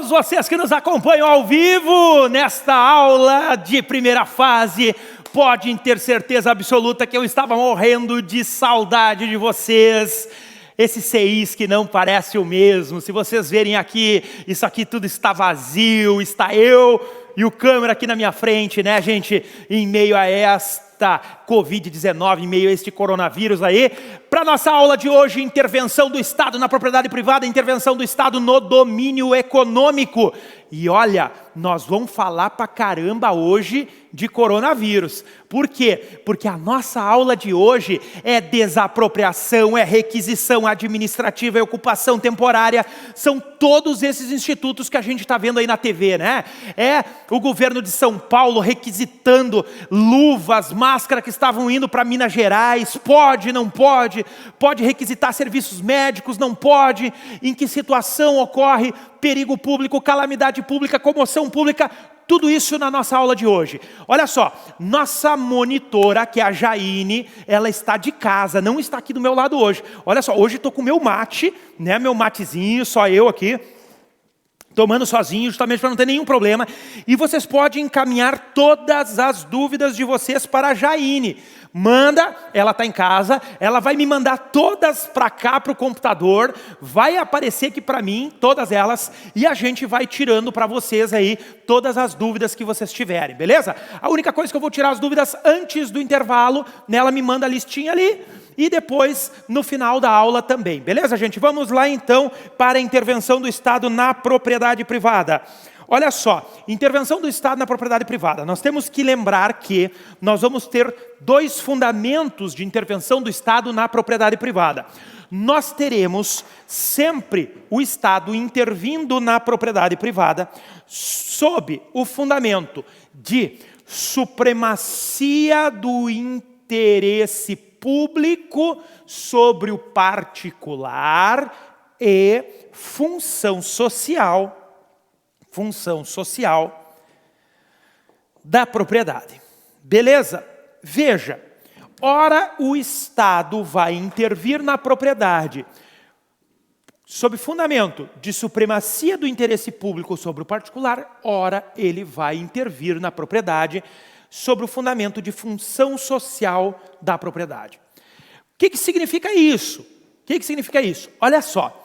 todos vocês que nos acompanham ao vivo nesta aula de primeira fase. Podem ter certeza absoluta que eu estava morrendo de saudade de vocês. Esse CIs que não parece o mesmo. Se vocês verem aqui, isso aqui tudo está vazio, está eu e o câmera aqui na minha frente, né, gente? Em meio a esta Covid-19, em meio a este coronavírus aí. Para nossa aula de hoje, intervenção do Estado na propriedade privada, intervenção do Estado no domínio econômico. E olha, nós vamos falar pra caramba hoje de coronavírus. Por quê? Porque a nossa aula de hoje é desapropriação, é requisição administrativa, é ocupação temporária. São todos esses institutos que a gente está vendo aí na TV, né? É o governo de São Paulo requisitando luvas, máscara que estavam indo para Minas Gerais. Pode, não pode? Pode requisitar serviços médicos, não pode? Em que situação ocorre perigo público, calamidade pública, comoção pública? Tudo isso na nossa aula de hoje. Olha só, nossa monitora, que é a Jaine, ela está de casa, não está aqui do meu lado hoje. Olha só, hoje estou com o meu mate, né, meu matezinho, só eu aqui, tomando sozinho, justamente para não ter nenhum problema. E vocês podem encaminhar todas as dúvidas de vocês para a Jaine. Manda, ela está em casa, ela vai me mandar todas para cá, para o computador, vai aparecer aqui para mim, todas elas, e a gente vai tirando para vocês aí todas as dúvidas que vocês tiverem, beleza? A única coisa que eu vou tirar as dúvidas antes do intervalo, né, ela me manda a listinha ali, e depois no final da aula também, beleza, gente? Vamos lá então para a intervenção do Estado na propriedade privada. Olha só, intervenção do Estado na propriedade privada. Nós temos que lembrar que nós vamos ter dois fundamentos de intervenção do Estado na propriedade privada. Nós teremos sempre o Estado intervindo na propriedade privada sob o fundamento de supremacia do interesse público sobre o particular e função social da propriedade. Beleza? Veja, ora o Estado vai intervir na propriedade sob fundamento de supremacia do interesse público sobre o particular, ora ele vai intervir na propriedade sobre o fundamento de função social da propriedade. O que significa isso? O que significa isso? Olha só.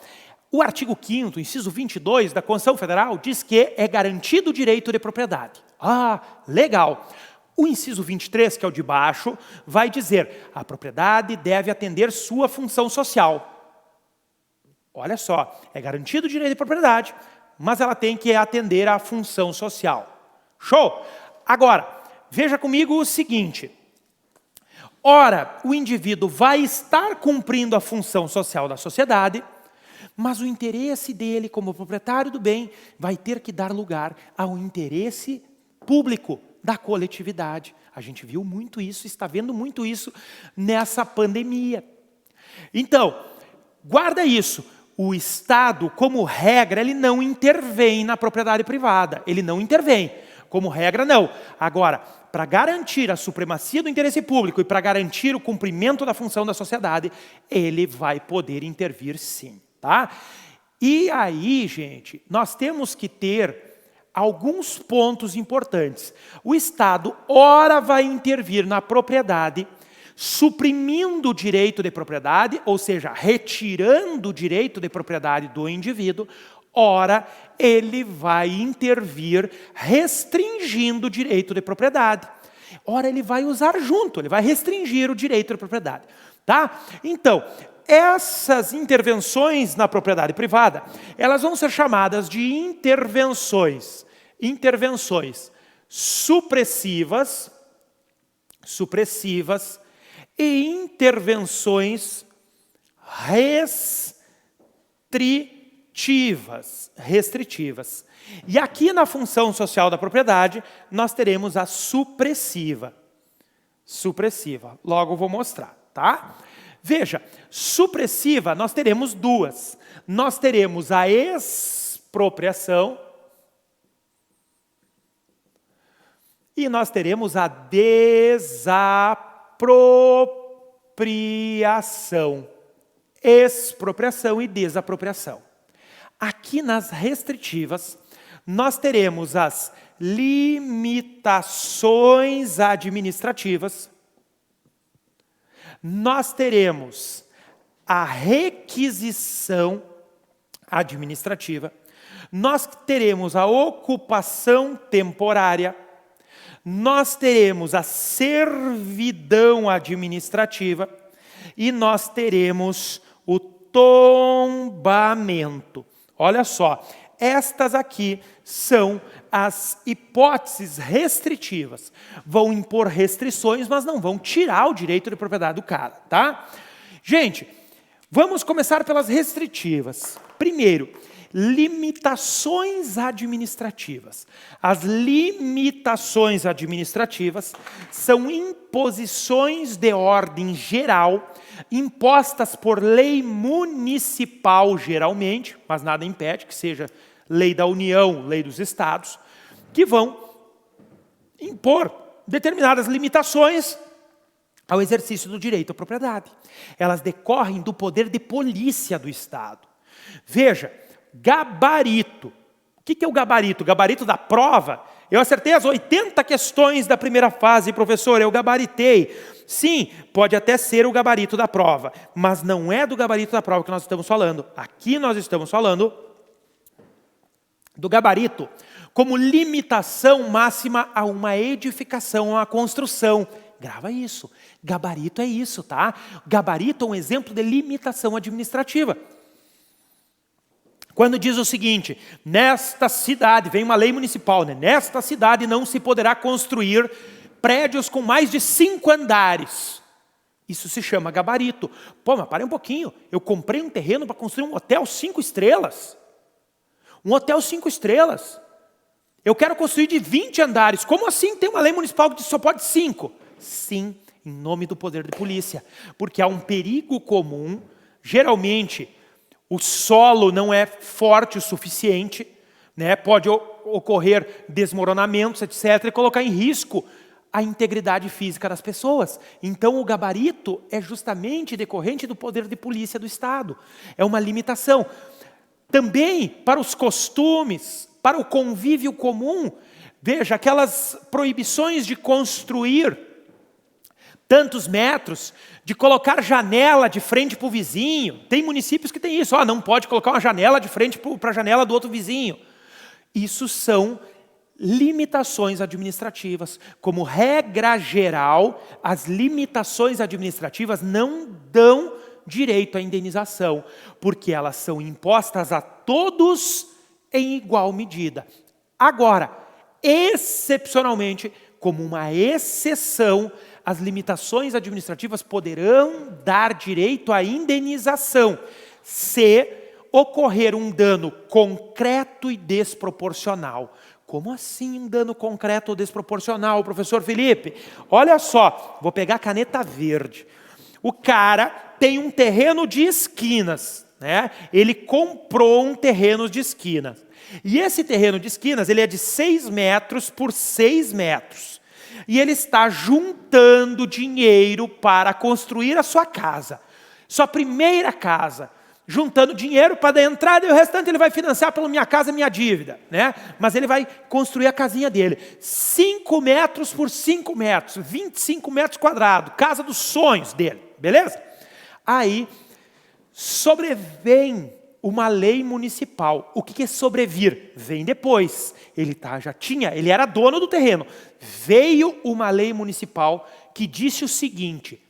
O artigo 5º, inciso 22 da Constituição Federal diz que é garantido o direito de propriedade. Ah, legal. O inciso 23, que é o de baixo, vai dizer a propriedade deve atender sua função social. Olha só, é garantido o direito de propriedade, mas ela tem que atender à função social. Show? Agora, veja comigo o seguinte. Ora, o indivíduo vai estar cumprindo a função social da sociedade, mas o interesse dele como proprietário do bem vai ter que dar lugar ao interesse público da coletividade. A gente viu muito isso, está vendo muito isso nessa pandemia. Então, guarda isso. O Estado, como regra, ele não intervém na propriedade privada. Ele não intervém. Como regra, não. Agora, para garantir a supremacia do interesse público e para garantir o cumprimento da função da sociedade, ele vai poder intervir sim. Tá? E aí, gente, nós temos que ter alguns pontos importantes. O Estado, ora, vai intervir na propriedade, suprimindo o direito de propriedade, ou seja, retirando o direito de propriedade do indivíduo, ora, ele vai intervir restringindo o direito de propriedade. Ora, ele vai usar junto, ele vai restringir o direito de propriedade. Tá? Então, essas intervenções na propriedade privada, elas vão ser chamadas de intervenções supressivas e intervenções restritivas. E aqui na função social da propriedade, nós teremos a supressiva. Logo eu vou mostrar, tá? Veja, supressiva nós teremos duas. Nós teremos a expropriação e nós teremos a desapropriação. Expropriação e desapropriação. Aqui nas restritivas, Nós teremos as limitações administrativas, nós teremos a requisição administrativa, nós teremos a ocupação temporária, nós teremos a servidão administrativa e nós teremos o tombamento. Olha só, estas aqui são as hipóteses restritivas. Vão impor restrições, mas não vão tirar o direito de propriedade do cara, tá? Gente, vamos começar pelas restritivas. Primeiro, limitações administrativas. As limitações administrativas são imposições de ordem geral, impostas por lei municipal geralmente, mas nada impede que seja lei da União, lei dos Estados, que vão impor determinadas limitações ao exercício do direito à propriedade. Elas decorrem do poder de polícia do Estado. Veja, gabarito. O que é o gabarito? O gabarito da prova. Eu acertei as 80 questões da primeira fase, professor, eu gabaritei. Sim, pode até ser o gabarito da prova, mas não é do gabarito da prova que nós estamos falando. Aqui nós estamos falando do gabarito como limitação máxima a uma edificação, a uma construção. Grava isso. Gabarito é isso, tá? Gabarito é um exemplo de limitação administrativa. Quando diz o seguinte, nesta cidade, vem uma lei municipal, né? Nesta cidade não se poderá construir prédios com mais de 5 andares. Isso se chama gabarito. Pô, mas para um pouquinho, eu comprei um terreno para construir um hotel 5 estrelas. Um hotel 5 estrelas. Eu quero construir de 20 andares. Como assim tem uma lei municipal que diz que só pode 5? Sim, em nome do poder de polícia. Porque há um perigo comum, geralmente o solo não é forte o suficiente, né? Pode ocorrer desmoronamentos, etc., e colocar em risco a integridade física das pessoas. Então o gabarito é justamente decorrente do poder de polícia do Estado. É uma limitação. Também para os costumes, para o convívio comum, veja, aquelas proibições de construir tantos metros, de colocar janela de frente para o vizinho. Tem municípios que tem isso, não pode colocar uma janela de frente para a janela do outro vizinho. Isso são limitações administrativas. Como regra geral, as limitações administrativas não dão direito à indenização, porque elas são impostas a todos em igual medida. Agora, excepcionalmente, como uma exceção, as limitações administrativas poderão dar direito à indenização se ocorrer um dano concreto e desproporcional. Como assim um dano concreto ou desproporcional, professor Felipe? Olha só, vou pegar a caneta verde. O cara tem um terreno de esquinas, né? Ele comprou um terreno de esquinas. E esse terreno de esquinas, ele é de 6 metros por 6 metros. E ele está juntando dinheiro para construir a sua casa. Sua primeira casa. Juntando dinheiro para dar entrada e o restante ele vai financiar pela minha casa, minha dívida, né? Mas ele vai construir a casinha dele. 5 metros por 5 metros, 25 metros quadrados, casa dos sonhos dele, beleza? Aí, sobrevém uma lei municipal. O que é sobrevir? Vem depois. Ele era dono do terreno. Veio uma lei municipal que disse o seguinte: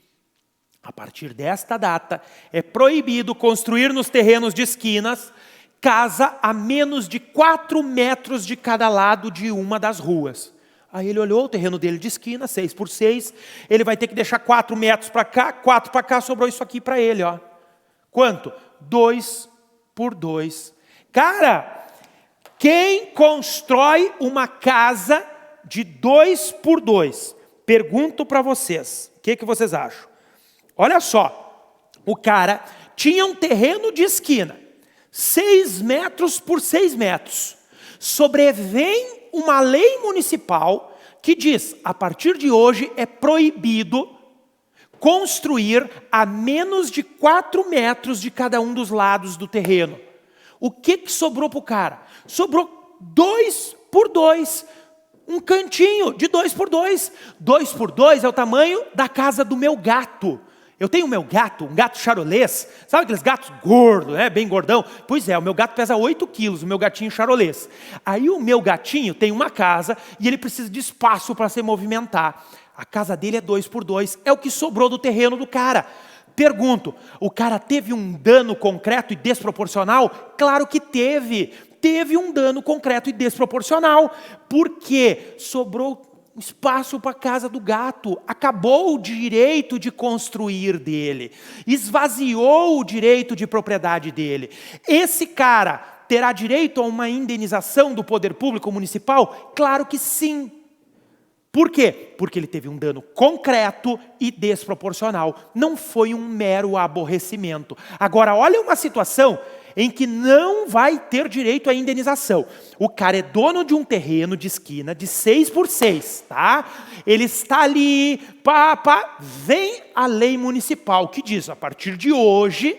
a partir desta data, é proibido construir nos terrenos de esquinas casa a menos de 4 metros de cada lado de uma das ruas. Aí ele olhou o terreno dele de esquina, 6 por 6, ele vai ter que deixar 4 metros para cá, 4 para cá, sobrou isso aqui para ele, ó. Quanto? 2 por 2. Cara, quem constrói uma casa de 2 por 2? Pergunto para vocês, o que vocês acham? Olha só, o cara tinha um terreno de esquina, 6 metros por 6 metros. Sobrevém uma lei municipal que diz, a partir de hoje é proibido construir a menos de 4 metros de cada um dos lados do terreno. O que sobrou para o cara? Sobrou 2 por 2. Um cantinho de 2 por 2. 2 por 2 é o tamanho da casa do meu gato. Eu tenho o meu gato, um gato charolês. Sabe aqueles gatos gordos, bem gordão? Pois é, o meu gato pesa 8 quilos, o meu gatinho charolês. Aí o meu gatinho tem uma casa e ele precisa de espaço para se movimentar. A casa dele é 2 por 2, é o que sobrou do terreno do cara. Pergunto, o cara teve um dano concreto e desproporcional? Claro que teve. Teve um dano concreto e desproporcional, porque sobrou espaço para a casa do gato, acabou o direito de construir dele, esvaziou o direito de propriedade dele. Esse cara terá direito a uma indenização do poder público municipal? Claro que sim. Por quê? Porque ele teve um dano concreto e desproporcional. Não foi um mero aborrecimento. Agora, olha uma situação em que não vai ter direito à indenização. O cara é dono de um terreno de esquina de 6 por 6, tá? Ele está ali, vem a lei municipal que diz, a partir de hoje,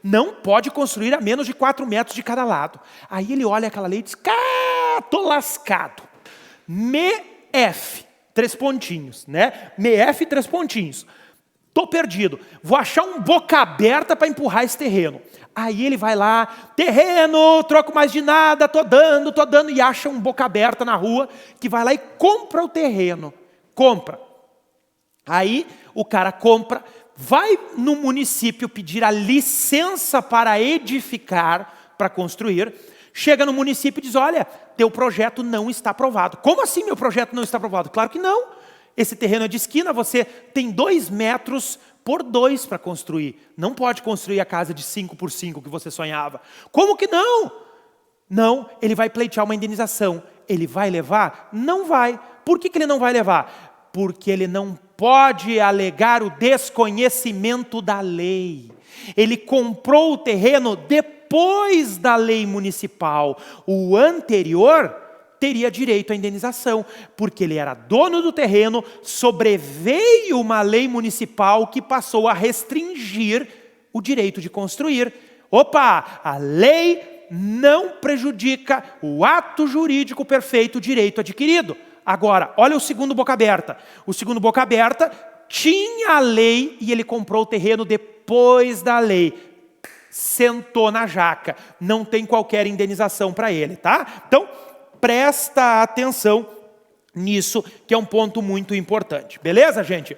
não pode construir a menos de 4 metros de cada lado. Aí ele olha aquela lei e diz, tô lascado. MEF, 3 pontinhos, MEF, 3 pontinhos. Tô perdido, vou achar um boca aberta para empurrar esse terreno. Aí ele vai lá, terreno, troco mais de nada, tô dando, e acha um boca aberta na rua, que vai lá e compra o terreno. Compra. Aí o cara compra, vai no município pedir a licença para edificar, para construir, chega no município e diz, olha, teu projeto não está aprovado. Como assim meu projeto não está aprovado? Claro que não. Esse terreno é de esquina, você tem 2 metros por 2 para construir. Não pode construir a casa de 5 por 5 que você sonhava. Como que não? Não, ele vai pleitear uma indenização. Ele vai levar? Não vai. Por que ele não vai levar? Porque ele não pode alegar o desconhecimento da lei. Ele comprou o terreno depois da lei municipal. O anterior teria direito à indenização, porque ele era dono do terreno, sobreveio uma lei municipal que passou a restringir o direito de construir. Opa, a lei não prejudica o ato jurídico perfeito, o direito adquirido. Agora, olha o segundo boca aberta. O segundo boca aberta tinha a lei e ele comprou o terreno depois da lei. Sentou na jaca. Não tem qualquer indenização para ele, tá? Então, presta atenção nisso, que é um ponto muito importante. Beleza, gente?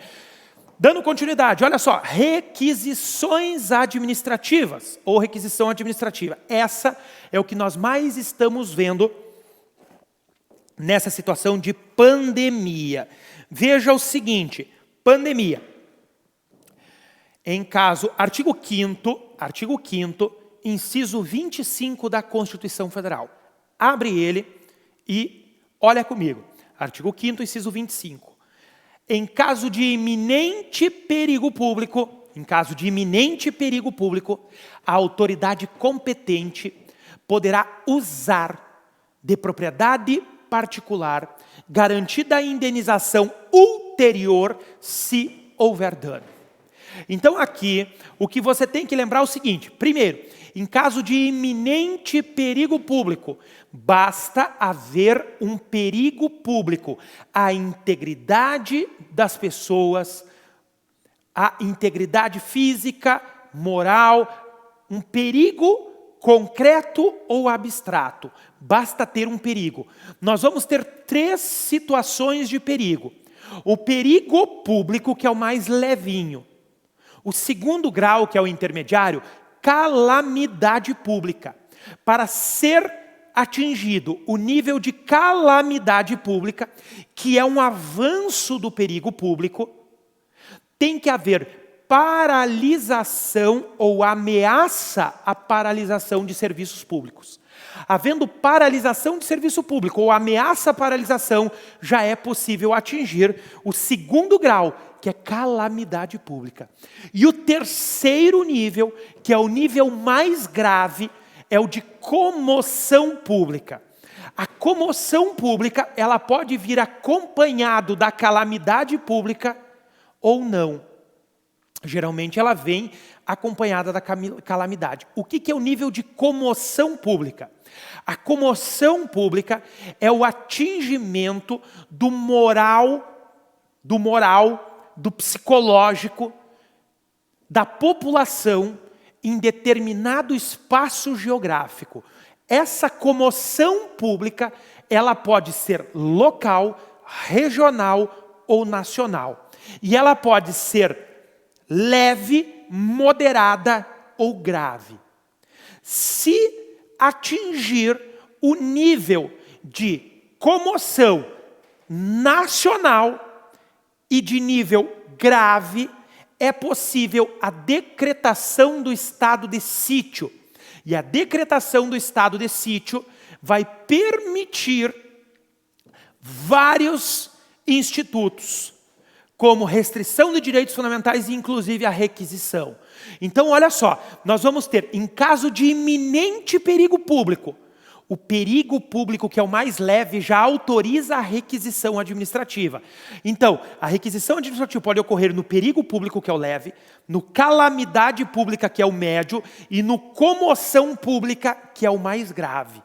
Dando continuidade, olha só. Requisições administrativas, ou requisição administrativa. Essa é o que nós mais estamos vendo nessa situação de pandemia. Veja o seguinte, pandemia. Em caso, artigo 5º, inciso 25 da Constituição Federal. Abre ele e olha comigo. Artigo 5º, inciso 25. Em caso de iminente perigo público, a autoridade competente poderá usar de propriedade particular, garantida a indenização ulterior se houver dano. Então aqui, o que você tem que lembrar é o seguinte. Primeiro, em caso de iminente perigo público, basta haver um perigo público. A integridade das pessoas, a integridade física, moral, um perigo concreto ou abstrato. Basta ter um perigo. Nós vamos ter 3 situações de perigo. O perigo público, que é o mais levinho. O segundo grau, que é o intermediário, calamidade pública. Para ser atingido o nível de calamidade pública, que é um avanço do perigo público, tem que haver paralisação ou ameaça à paralisação de serviços públicos. Havendo paralisação de serviço público ou ameaça à paralisação, já é possível atingir o segundo grau, que é calamidade pública. E o terceiro nível, que é o nível mais grave, é o de comoção pública. A comoção pública, ela pode vir acompanhado da calamidade pública ou não. Geralmente ela vem acompanhada da calamidade. O que é o nível de comoção pública? A comoção pública é o atingimento do moral, do psicológico, da população em determinado espaço geográfico. Essa comoção pública, ela pode ser local, regional ou nacional. E ela pode ser leve, moderada ou grave. Se atingir o nível de comoção nacional e de nível grave, é possível a decretação do estado de sítio. E a decretação do estado de sítio vai permitir vários institutos, como restrição de direitos fundamentais e inclusive a requisição. Então, olha só, nós vamos ter, em caso de iminente perigo público, o perigo público, que é o mais leve, já autoriza a requisição administrativa. Então, a requisição administrativa pode ocorrer no perigo público, que é o leve, no calamidade pública, que é o médio, e no comoção pública, que é o mais grave.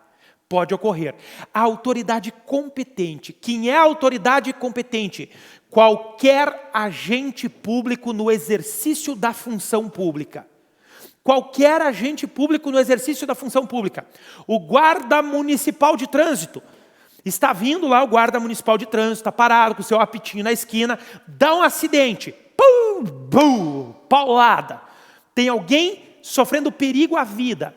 Pode ocorrer. A autoridade competente. Quem é a autoridade competente? Qualquer agente público no exercício da função pública. Qualquer agente público no exercício da função pública. O guarda municipal de trânsito. Está vindo lá o guarda municipal de trânsito, está parado com o seu apitinho na esquina, dá um acidente. Pum, bum, paulada. Tem alguém sofrendo perigo à vida.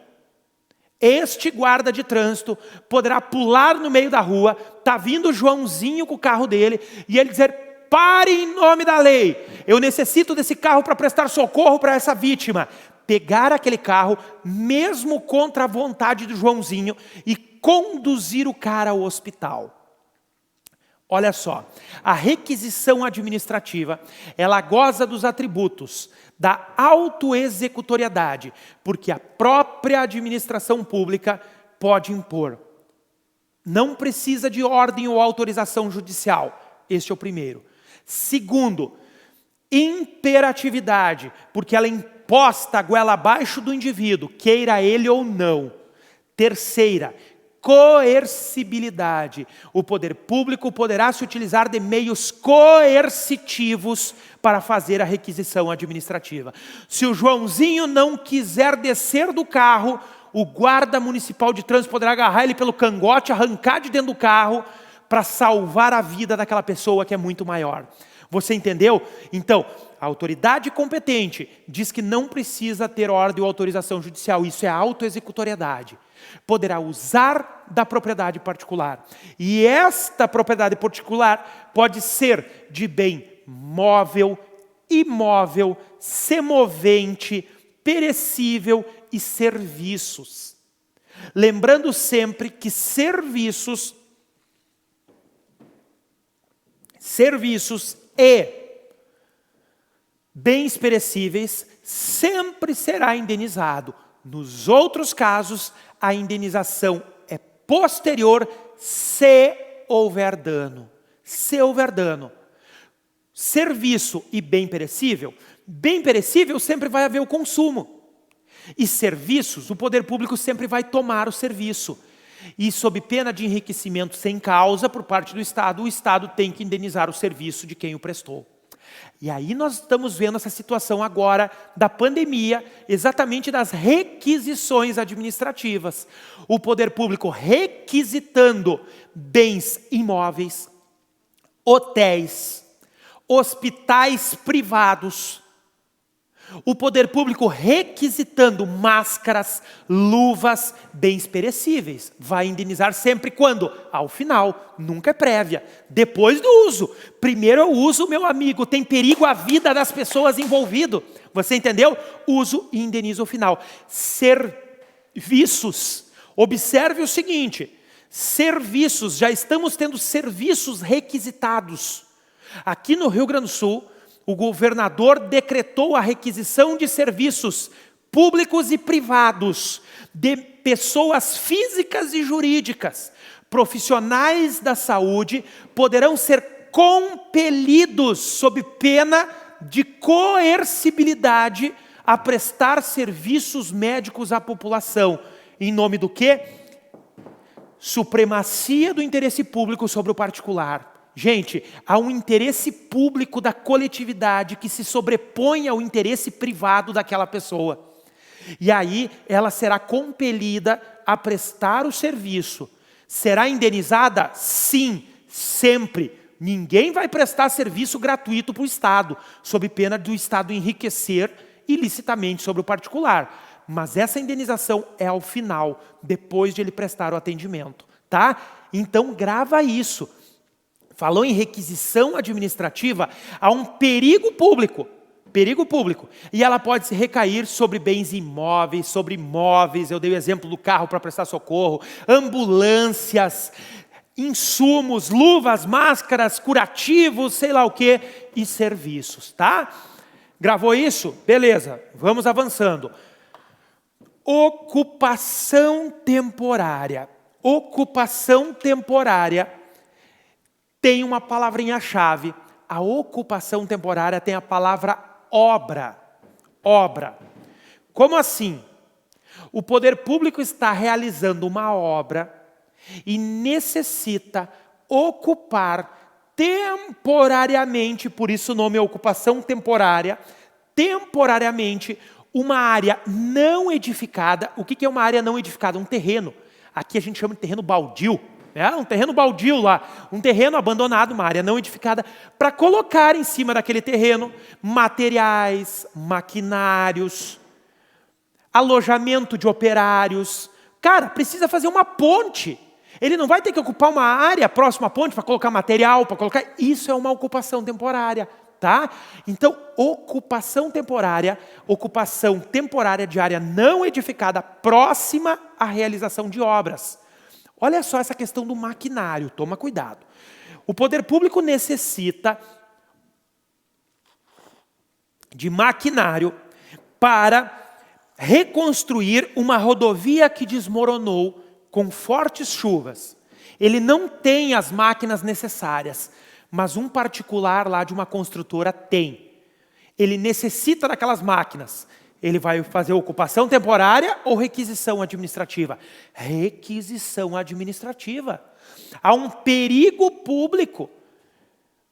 Este guarda de trânsito poderá pular no meio da rua, está vindo o Joãozinho com o carro dele, e ele dizer: pare em nome da lei, eu necessito desse carro para prestar socorro para essa vítima. Pegar aquele carro, mesmo contra a vontade do Joãozinho, e conduzir o cara ao hospital. Olha só, a requisição administrativa, ela goza dos atributos da autoexecutoriedade, porque a própria administração pública pode impor. Não precisa de ordem ou autorização judicial. Este é o primeiro. Segundo, imperatividade, porque ela é imposta a goela abaixo do indivíduo, queira ele ou não. Terceira, coercibilidade. O poder público poderá se utilizar de meios coercitivos para fazer a requisição administrativa. Se o Joãozinho não quiser descer do carro, o guarda municipal de trânsito poderá agarrar ele pelo cangote, arrancar de dentro do carro para salvar a vida daquela pessoa que é muito maior. Você entendeu? Então, a autoridade competente diz que não precisa ter ordem ou autorização judicial. Isso é autoexecutoriedade. Poderá usar da propriedade particular. E esta propriedade particular pode ser de bem móvel, imóvel, semovente, perecível e serviços. Lembrando sempre que serviços e bens perecíveis sempre será indenizado. Nos outros casos, a indenização é posterior se houver dano. Se houver dano. Serviço e bem perecível sempre vai haver o consumo. E serviços, o poder público sempre vai tomar o serviço. E sob pena de enriquecimento sem causa por parte do Estado, o Estado tem que indenizar o serviço de quem o prestou. E aí nós estamos vendo essa situação agora da pandemia, exatamente das requisições administrativas. O poder público requisitando bens imóveis, hotéis, hospitais privados. O poder público requisitando máscaras, luvas, bens perecíveis. Vai indenizar sempre quando? Ao final, nunca é prévia. Depois do uso. Primeiro eu uso, meu amigo, tem perigo à vida das pessoas envolvidas. Você entendeu? Uso e indenizo ao final. Serviços. Observe o seguinte. Serviços, já estamos tendo serviços requisitados. Aqui no Rio Grande do Sul, o governador decretou a requisição de serviços públicos e privados, de pessoas físicas e jurídicas. Profissionais da saúde poderão ser compelidos, sob pena de coercibilidade a prestar serviços médicos à população. Em nome do quê? Supremacia do interesse público sobre o particular. Gente, há um interesse público da coletividade que se sobrepõe ao interesse privado daquela pessoa. E aí ela será compelida a prestar o serviço. Será indenizada? Sim, sempre. Ninguém vai prestar serviço gratuito para o Estado, sob pena do Estado enriquecer ilicitamente sobre o particular. Mas essa indenização é ao final, depois de ele prestar o atendimento, tá? Então grava isso. Falou em requisição administrativa, há um perigo público. Perigo público. E ela pode se recair sobre bens imóveis, sobre imóveis, eu dei o exemplo do carro para prestar socorro, ambulâncias, insumos, luvas, máscaras, curativos, sei lá o que, e serviços, tá? Gravou isso? Beleza, vamos avançando. Ocupação temporária. Ocupação temporária tem uma palavrinha-chave. A ocupação temporária tem a palavra obra. Obra. Como assim? O poder público está realizando uma obra e necessita ocupar temporariamente, por isso o nome é ocupação temporária, temporariamente, uma área não edificada. O que é uma área não edificada? Um terreno. Aqui a gente chama de terreno baldio. Um terreno baldio lá, um terreno abandonado, uma área não edificada, para colocar em cima daquele terreno materiais, maquinários, alojamento de operários. Cara, precisa fazer uma ponte. Ele não vai ter que ocupar uma área próxima à ponte para colocar material, para colocar... Isso é uma ocupação temporária, tá? Então, ocupação temporária de área não edificada próxima à realização de obras. Olha só essa questão do maquinário, toma cuidado. O poder público necessita de maquinário para reconstruir uma rodovia que desmoronou com fortes chuvas. Ele não tem as máquinas necessárias, mas um particular lá de uma construtora tem. Ele necessita daquelas máquinas. Ele vai fazer ocupação temporária ou requisição administrativa? Requisição administrativa. Há um perigo público,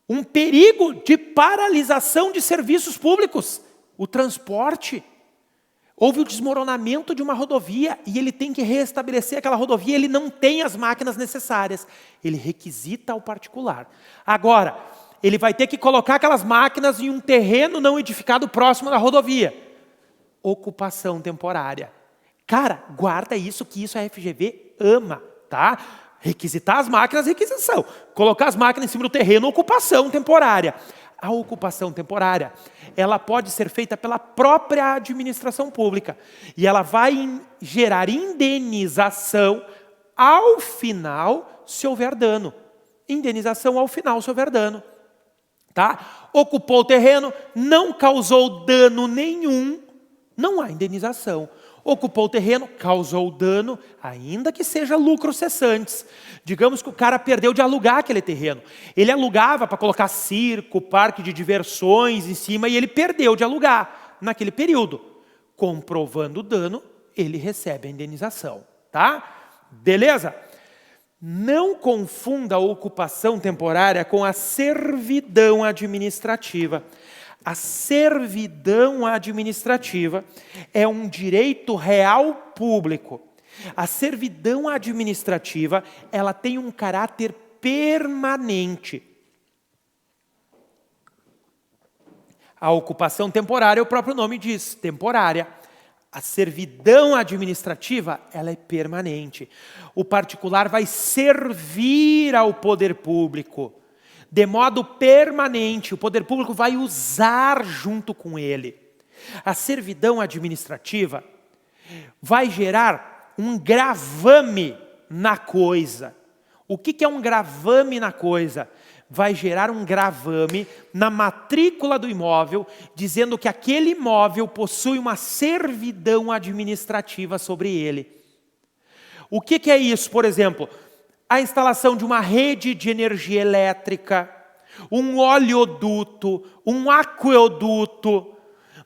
um perigo de paralisação de serviços públicos. O transporte. Houve o desmoronamento de uma rodovia e ele tem que restabelecer aquela rodovia, ele não tem as máquinas necessárias. Ele requisita ao particular. Agora, ele vai ter que colocar aquelas máquinas em um terreno não edificado próximo da rodovia. Ocupação temporária. Cara, guarda isso, que isso a FGV ama, tá? Requisitar as máquinas, requisição. Colocar as máquinas em cima do terreno, ocupação temporária. A ocupação temporária, ela pode ser feita pela própria administração pública. E ela vai gerar indenização ao final, se houver dano. Indenização ao final, se houver dano. Tá? Ocupou o terreno, não causou dano nenhum, não há indenização. Ocupou o terreno, causou dano, ainda que seja lucros cessantes. Digamos que o cara perdeu de alugar aquele terreno. Ele alugava para colocar circo, parque de diversões em cima e ele perdeu de alugar naquele período. Comprovando o dano, ele recebe a indenização. Tá? Beleza? Não confunda a ocupação temporária com a servidão administrativa. A servidão administrativa é um direito real público. A servidão administrativa, ela tem um caráter permanente. A ocupação temporária, o próprio nome diz, temporária. A servidão administrativa, ela é permanente. O particular vai servir ao poder público. De modo permanente, o poder público vai usar junto com ele. A servidão administrativa vai gerar um gravame na coisa. O que é um gravame na coisa? Vai gerar um gravame na matrícula do imóvel, dizendo que aquele imóvel possui uma servidão administrativa sobre ele. O que é isso, por exemplo? A instalação de uma rede de energia elétrica, um oleoduto, um aqueduto,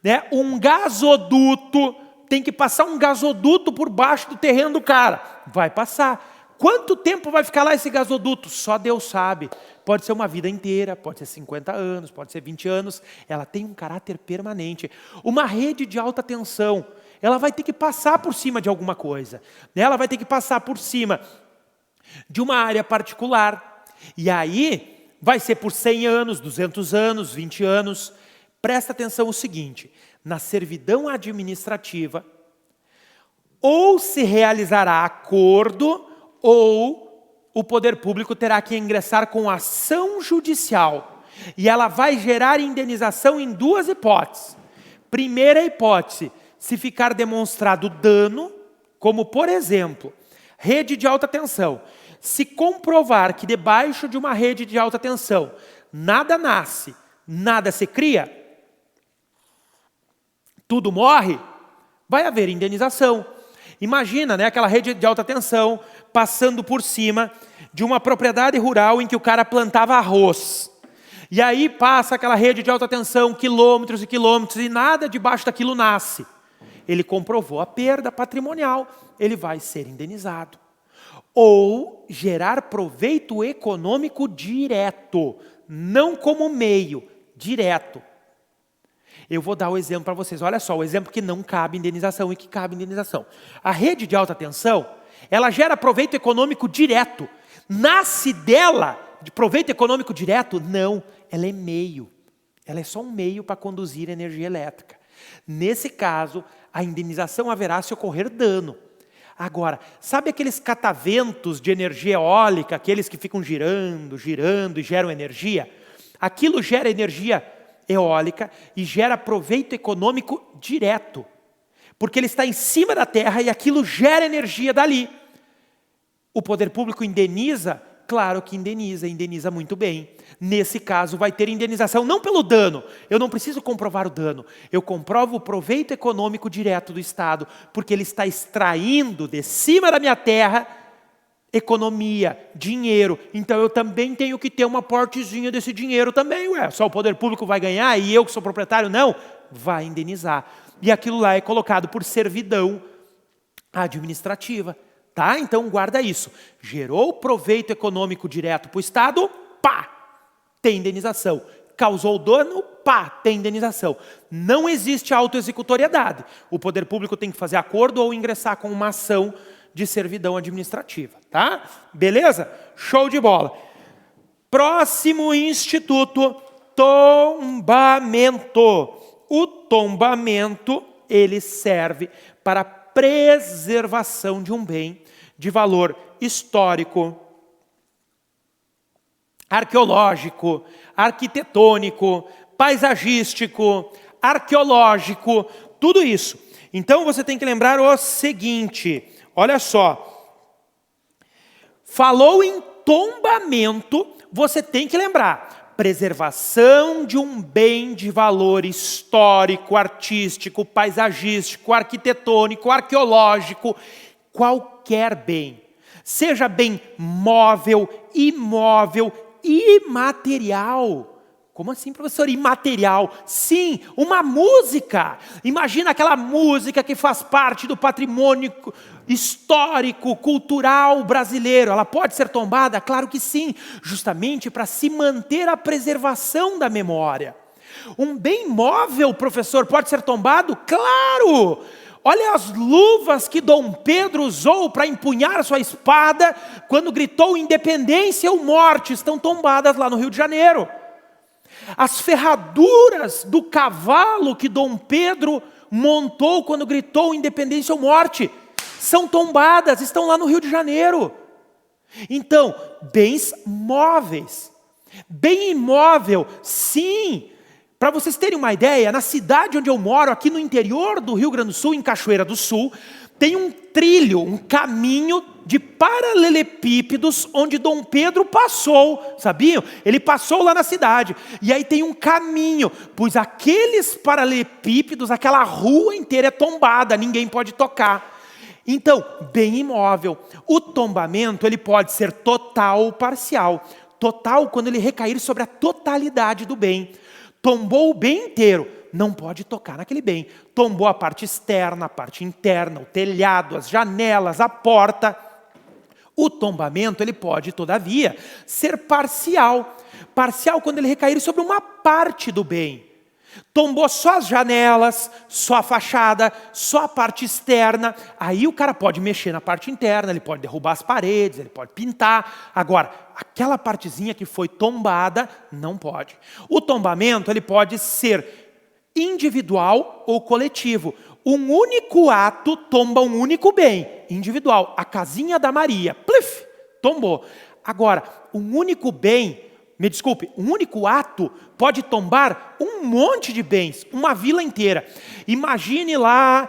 né? Um gasoduto. Tem que passar um gasoduto por baixo do terreno do cara. Vai passar. Quanto tempo vai ficar lá esse gasoduto? Só Deus sabe. Pode ser uma vida inteira, pode ser 50 anos, pode ser 20 anos. Ela tem um caráter permanente. Uma rede de alta tensão, ela vai ter que passar por cima de alguma coisa. Ela vai ter que passar por cima de uma área particular. E aí, vai ser por 100 anos, 200 anos, 20 anos. Presta atenção o seguinte, na servidão administrativa, ou se realizará acordo, ou o poder público terá que ingressar com ação judicial. E ela vai gerar indenização em duas hipóteses. Primeira hipótese, se ficar demonstrado dano, como por exemplo, rede de alta tensão. Se comprovar que debaixo de uma rede de alta tensão nada nasce, nada se cria, tudo morre, vai haver indenização. Imagina, né, aquela rede de alta tensão passando por cima de uma propriedade rural em que o cara plantava arroz. E aí passa aquela rede de alta tensão, quilômetros e quilômetros, e nada debaixo daquilo nasce. Ele comprovou a perda patrimonial, ele vai ser indenizado. Ou gerar proveito econômico direto, não como meio, direto. Eu vou dar o exemplo para vocês. Olha só, o exemplo que não cabe indenização e que cabe indenização. A rede de alta tensão, ela gera proveito econômico direto. Nasce dela de proveito econômico direto? Não, ela é meio. Ela é só um meio para conduzir energia elétrica. Nesse caso, a indenização haverá se ocorrer dano. Agora, sabe aqueles cataventos de energia eólica, aqueles que ficam girando, girando e geram energia? Aquilo gera energia eólica e gera proveito econômico direto, porque ele está em cima da terra e aquilo gera energia dali. O poder público indeniza? Claro que indeniza muito bem. Nesse caso vai ter indenização não pelo dano, eu não preciso comprovar o dano, eu comprovo o proveito econômico direto do Estado, porque ele está extraindo de cima da minha terra economia, dinheiro, então eu também tenho que ter uma portezinha desse dinheiro também, só o poder público vai ganhar e eu que sou proprietário, não, vai indenizar. E aquilo lá é colocado por servidão administrativa, tá? Então guarda isso, gerou proveito econômico direto para o Estado, pá, tem indenização. Causou dano, pá, tem indenização. Não existe autoexecutoriedade, o poder público tem que fazer acordo ou ingressar com uma ação de servidão administrativa, tá? Beleza? Show de bola. Próximo instituto, tombamento. O tombamento, ele serve para preservação de um bem de valor histórico, arqueológico, arquitetônico, paisagístico, arqueológico, tudo isso. Então você tem que lembrar o seguinte, olha só, falou em tombamento, você tem que lembrar, preservação de um bem de valor histórico, artístico, paisagístico, arquitetônico, arqueológico, qualquer bem, seja bem móvel, imóvel, imaterial. Como assim, professor? Imaterial? Sim, uma música. Imagina aquela música que faz parte do patrimônio histórico, cultural brasileiro. Ela pode ser tombada? Claro que sim, justamente para se manter a preservação da memória. Um bem móvel, professor, pode ser tombado? Claro! Olha as luvas que Dom Pedro usou para empunhar sua espada quando gritou independência ou morte, estão tombadas lá no Rio de Janeiro. As ferraduras do cavalo que Dom Pedro montou quando gritou independência ou morte, são tombadas, estão lá no Rio de Janeiro. Então, bens móveis. Bem imóvel, sim. Para vocês terem uma ideia, na cidade onde eu moro, aqui no interior do Rio Grande do Sul, em Cachoeira do Sul, tem um trilho, um caminho de paralelepípedos onde Dom Pedro passou, sabiam? Ele passou lá na cidade, e aí tem um caminho, pois aqueles paralelepípedos, aquela rua inteira é tombada, ninguém pode tocar. Então, bem imóvel. O tombamento, ele pode ser total ou parcial. Total, quando ele recair sobre a totalidade do bem. Tombou o bem inteiro, não pode tocar naquele bem. Tombou a parte externa, a parte interna, o telhado, as janelas, a porta. O tombamento, ele pode, todavia, ser parcial. Parcial quando ele recair sobre uma parte do bem. Tombou só as janelas, só a fachada, só a parte externa. Aí o cara pode mexer na parte interna, ele pode derrubar as paredes, ele pode pintar. Agora, aquela partezinha que foi tombada, não pode. O tombamento, ele pode ser individual ou coletivo. Um único ato tomba um único bem, individual. A casinha da Maria, plif, tombou. Agora, um único bem, me desculpe, um único ato pode tombar um monte de bens, uma vila inteira. Imagine lá,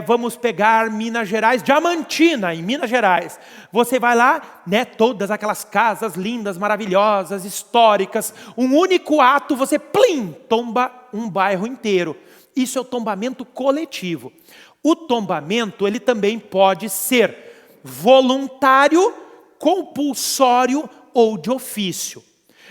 vamos pegar Minas Gerais, Diamantina, em Minas Gerais. Você vai lá, né, todas aquelas casas lindas, maravilhosas, históricas. Um único ato, você, plim, tomba um bairro inteiro. Isso é o tombamento coletivo. O tombamento, ele também pode ser voluntário, compulsório ou de ofício.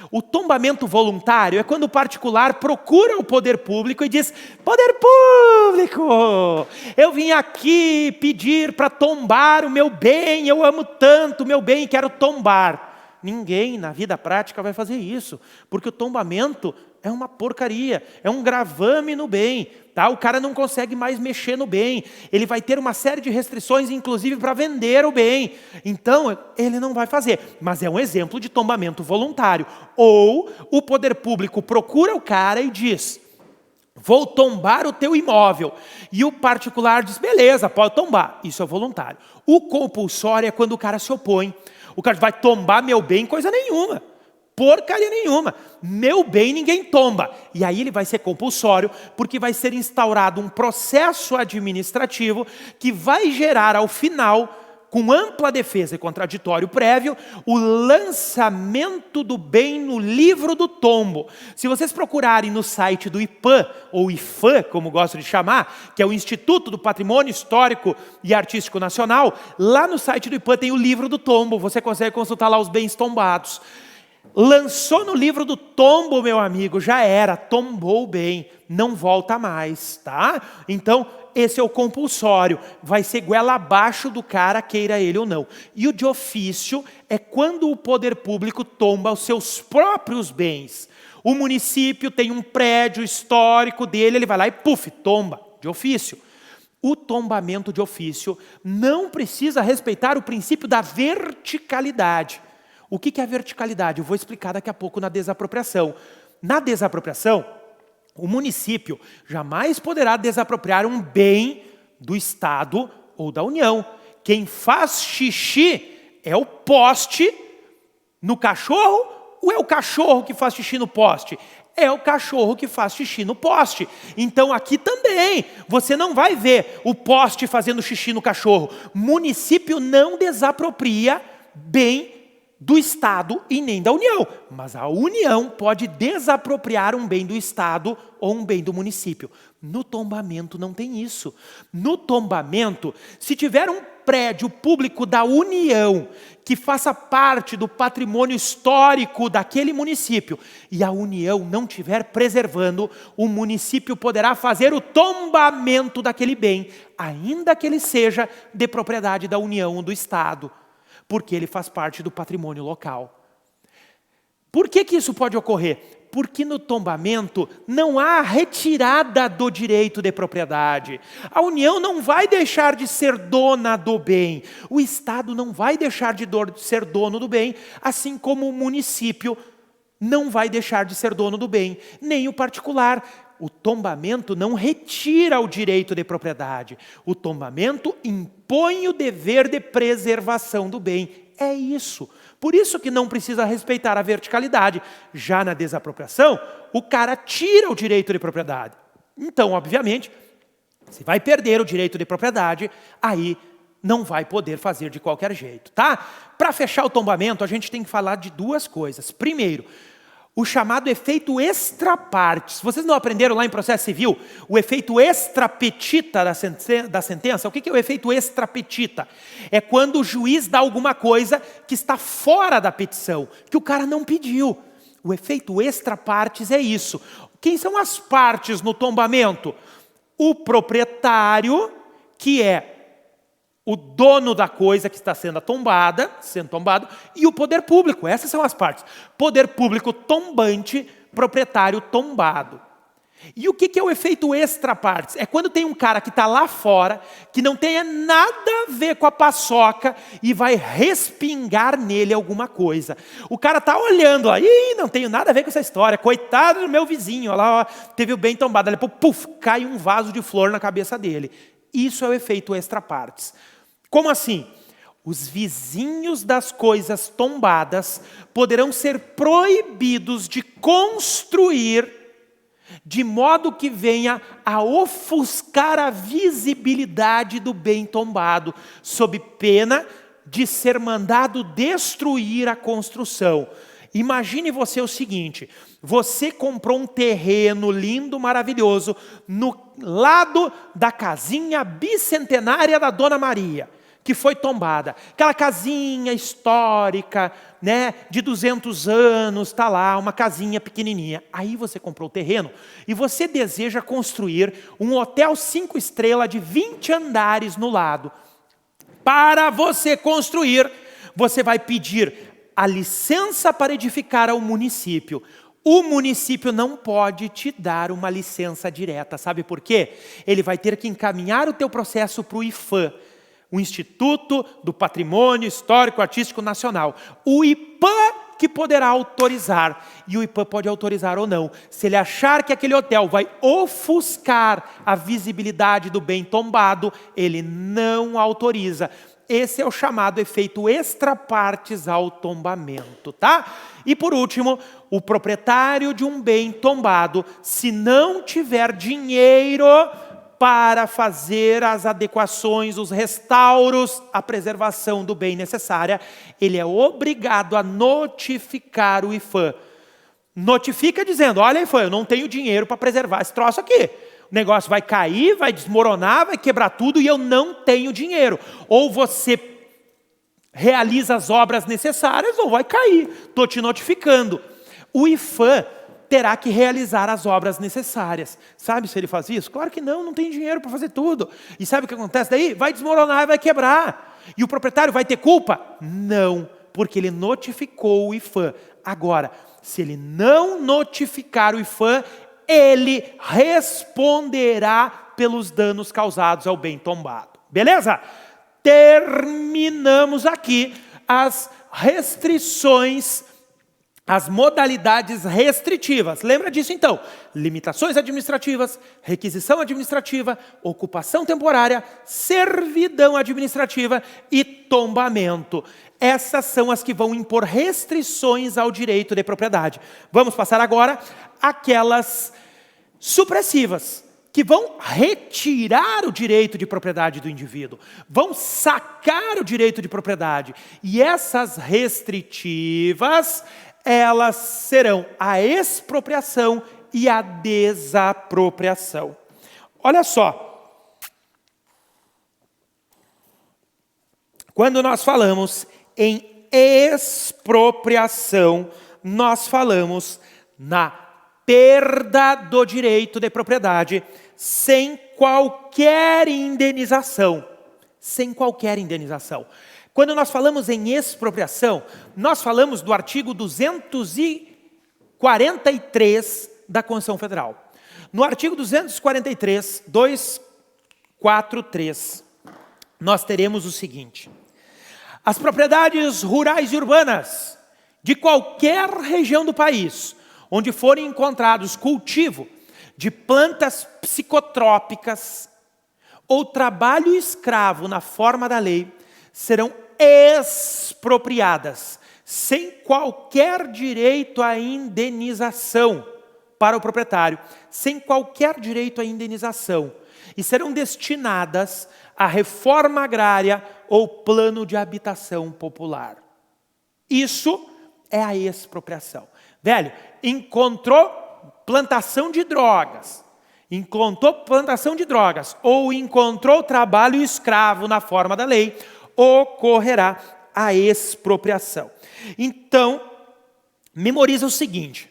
O tombamento voluntário é quando o particular procura o poder público e diz: poder público, eu vim aqui pedir para tombar o meu bem, eu amo tanto o meu bem e quero tombar. Ninguém na vida prática vai fazer isso, porque o tombamento é uma porcaria, é um gravame no bem. Tá? O cara não consegue mais mexer no bem, ele vai ter uma série de restrições, inclusive para vender o bem. Então, ele não vai fazer. Mas é um exemplo de tombamento voluntário. Ou o poder público procura o cara e diz: vou tombar o teu imóvel. E o particular diz: beleza, pode tombar. Isso é voluntário. O compulsório é quando o cara se opõe. O cara vai tombar meu bem, coisa nenhuma. Porcaria nenhuma. Meu bem ninguém tomba. E aí ele vai ser compulsório, porque vai ser instaurado um processo administrativo que vai gerar ao final, com ampla defesa e contraditório prévio, o lançamento do bem no livro do tombo. Se vocês procurarem no site do IPAM, ou IFAM, como gosto de chamar, que é o Instituto do Patrimônio Histórico e Artístico Nacional, lá no site do IPAM tem o livro do tombo, você consegue consultar lá os bens tombados. Lançou no livro do tombo, meu amigo, já era, tombou bem, não volta mais, tá? Então, esse é o compulsório, vai ser goela abaixo do cara, queira ele ou não. E o de ofício é quando o poder público tomba os seus próprios bens. O município tem um prédio histórico dele, ele vai lá e puf, tomba, de ofício. O tombamento de ofício não precisa respeitar o princípio da verticalidade. O que é a verticalidade? Eu vou explicar daqui a pouco na desapropriação. Na desapropriação, o município jamais poderá desapropriar um bem do Estado ou da União. Quem faz xixi é o poste no cachorro ou é o cachorro que faz xixi no poste? É o cachorro que faz xixi no poste. Então aqui também, você não vai ver o poste fazendo xixi no cachorro. Município não desapropria bem do Estado e nem da União. Mas a União pode desapropriar um bem do Estado ou um bem do município. No tombamento não tem isso. No tombamento, se tiver um prédio público da União que faça parte do patrimônio histórico daquele município e a União não estiver preservando, o município poderá fazer o tombamento daquele bem, ainda que ele seja de propriedade da União ou do Estado, porque ele faz parte do patrimônio local. Por que isso pode ocorrer? Porque no tombamento não há retirada do direito de propriedade. A União não vai deixar de ser dona do bem. O Estado não vai deixar de ser dono do bem, assim como o município não vai deixar de ser dono do bem, nem o particular. O tombamento não retira o direito de propriedade. O tombamento impõe o dever de preservação do bem. É isso. Por isso que não precisa respeitar a verticalidade. Já na desapropriação, o cara tira o direito de propriedade. Então, obviamente, se vai perder o direito de propriedade, aí não vai poder fazer de qualquer jeito, tá? Para fechar o tombamento, a gente tem que falar de duas coisas. Primeiro, o chamado efeito extra partes. Vocês não aprenderam lá em processo civil o efeito extra petita da sentença? O que é o efeito extra petita? É quando o juiz dá alguma coisa que está fora da petição, que o cara não pediu. O efeito extra partes é isso. Quem são as partes no tombamento? O proprietário, que é o dono da coisa que está sendo tombado, e o poder público. Essas são as partes. Poder público tombante, proprietário tombado. E o que é o efeito extra partes? É quando tem um cara que está lá fora, que não tem nada a ver com a paçoca e vai respingar nele alguma coisa. O cara está olhando lá, ih, não tenho nada a ver com essa história, coitado do meu vizinho, olha lá, ó, teve o bem tombado, ali, puf, cai um vaso de flor na cabeça dele. Isso é o efeito extra partes. Como assim? Os vizinhos das coisas tombadas poderão ser proibidos de construir de modo que venha a ofuscar a visibilidade do bem tombado, sob pena de ser mandado destruir a construção. Imagine você o seguinte: você comprou um terreno lindo, maravilhoso, no lado da casinha bicentenária da Dona Maria, que foi tombada. Aquela casinha histórica, né, de 200 anos, está lá, uma casinha pequenininha. Aí você comprou o terreno e você deseja construir um hotel 5 estrelas de 20 andares no lado. Para você construir, você vai pedir a licença para edificar ao município. O município não pode te dar uma licença direta. Sabe por quê? Ele vai ter que encaminhar o teu processo para o IPHAN, o Instituto do Patrimônio Histórico Artístico Nacional. O IPHAN que poderá autorizar. E o IPHAN pode autorizar ou não. Se ele achar que aquele hotel vai ofuscar a visibilidade do bem tombado, ele não autoriza. Esse é o chamado efeito extra partes ao tombamento, tá? E por último, o proprietário de um bem tombado, se não tiver dinheiro para fazer as adequações, os restauros, a preservação do bem necessária, ele é obrigado a notificar o IPHAN. Notifica dizendo: olha, IPHAN, eu não tenho dinheiro para preservar esse troço aqui. O negócio vai cair, vai desmoronar, vai quebrar tudo e eu não tenho dinheiro. Ou você realiza as obras necessárias ou vai cair. Estou te notificando. O IPHAN terá que realizar as obras necessárias. Sabe se ele faz isso? Claro que não tem dinheiro para fazer tudo. E sabe o que acontece daí? Vai desmoronar e vai quebrar. E o proprietário vai ter culpa? Não, porque ele notificou o IPHAN. Agora, se ele não notificar o IPHAN, ele responderá pelos danos causados ao bem tombado. Beleza? Terminamos aqui as restrições, as modalidades restritivas. Lembra disso então? Limitações administrativas, requisição administrativa, ocupação temporária, servidão administrativa e tombamento. Essas são as que vão impor restrições ao direito de propriedade. Vamos passar agora aquelas supressivas, que vão retirar o direito de propriedade do indivíduo, vão sacar o direito de propriedade. E essas restritivas, elas serão a expropriação e a desapropriação. Olha só, quando nós falamos em expropriação, nós falamos na perda do direito de propriedade sem qualquer indenização. Sem qualquer indenização. Quando nós falamos em expropriação, nós falamos do artigo 243 da Constituição Federal. No artigo 243, 243, nós teremos o seguinte: as propriedades rurais e urbanas de qualquer região do país onde forem encontrados cultivo de plantas psicotrópicas ou trabalho escravo na forma da lei, serão expropriadas, sem qualquer direito à indenização para o proprietário, sem qualquer direito à indenização, e serão destinadas à reforma agrária ou plano de habitação popular. Isso é a expropriação. Velho, encontrou plantação de drogas, ou encontrou trabalho escravo na forma da lei, ocorrerá a expropriação. Então, memoriza o seguinte: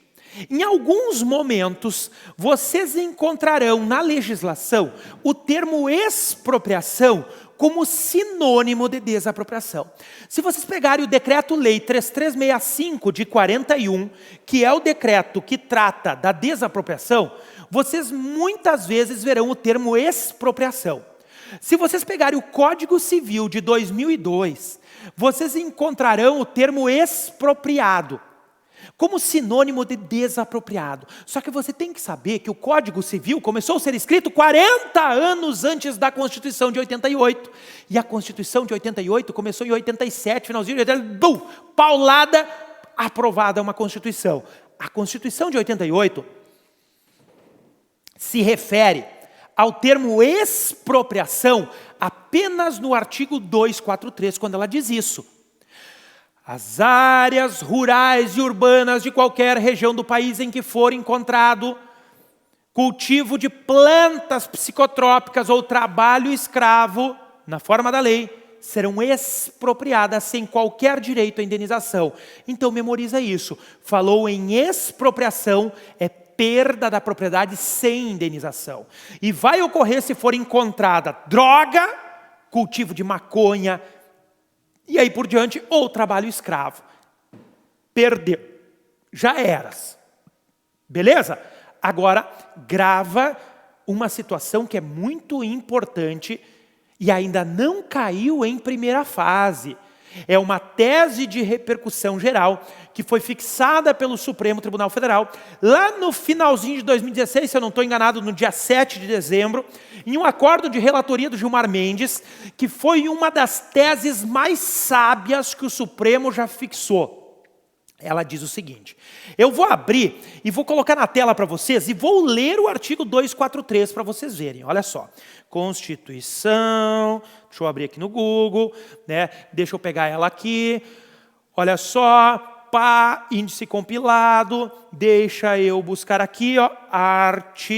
em alguns momentos, vocês encontrarão na legislação o termo expropriação como sinônimo de desapropriação. Se vocês pegarem o Decreto-Lei 3365 de 41, que é o decreto que trata da desapropriação, vocês muitas vezes verão o termo expropriação. Se vocês pegarem o Código Civil de 2002, vocês encontrarão o termo expropriado como sinônimo de desapropriado. Só que você tem que saber que o Código Civil começou a ser escrito 40 anos antes da Constituição de 88. E a Constituição de 88 começou em 87, finalzinho de 88, paulada, aprovada uma Constituição. A Constituição de 88 se refere ao termo expropriação apenas no artigo 243, quando ela diz isso. As áreas rurais e urbanas de qualquer região do país em que for encontrado cultivo de plantas psicotrópicas ou trabalho escravo, na forma da lei, serão expropriadas sem qualquer direito à indenização. Então memoriza isso. Falou em expropriação, é perda da propriedade sem indenização. E vai ocorrer se for encontrada droga, cultivo de maconha, e aí por diante, ou trabalho escravo. Perdeu. Já eras. Beleza? Agora, grava uma situação que é muito importante e ainda não caiu em primeira fase. É uma tese de repercussão geral que foi fixada pelo Supremo Tribunal Federal lá no finalzinho de 2016, se eu não estou enganado, no dia 7 de dezembro, em um acordo de relatoria do Gilmar Mendes, que foi uma das teses mais sábias que o Supremo já fixou. Ela diz o seguinte: eu vou abrir e vou colocar na tela para vocês e vou ler o artigo 243 para vocês verem. Olha só. Constituição, deixa eu abrir aqui no Google, né? Deixa eu pegar ela aqui. Olha só, índice compilado, deixa eu buscar aqui, ó, art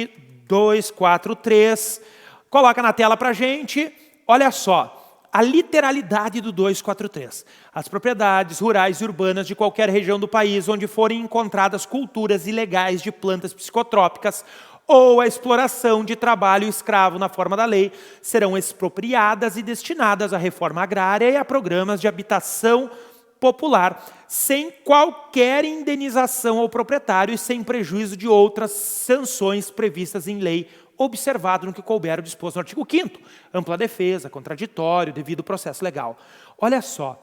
243. Coloca na tela para a gente. Olha só, a literalidade do 243. As propriedades rurais e urbanas de qualquer região do país onde forem encontradas culturas ilegais de plantas psicotrópicas ou a exploração de trabalho escravo na forma da lei, serão expropriadas e destinadas à reforma agrária e a programas de habitação popular, sem qualquer indenização ao proprietário e sem prejuízo de outras sanções previstas em lei, observado no que couber o disposto no artigo 5º, ampla defesa, contraditório, devido processo legal. Olha só,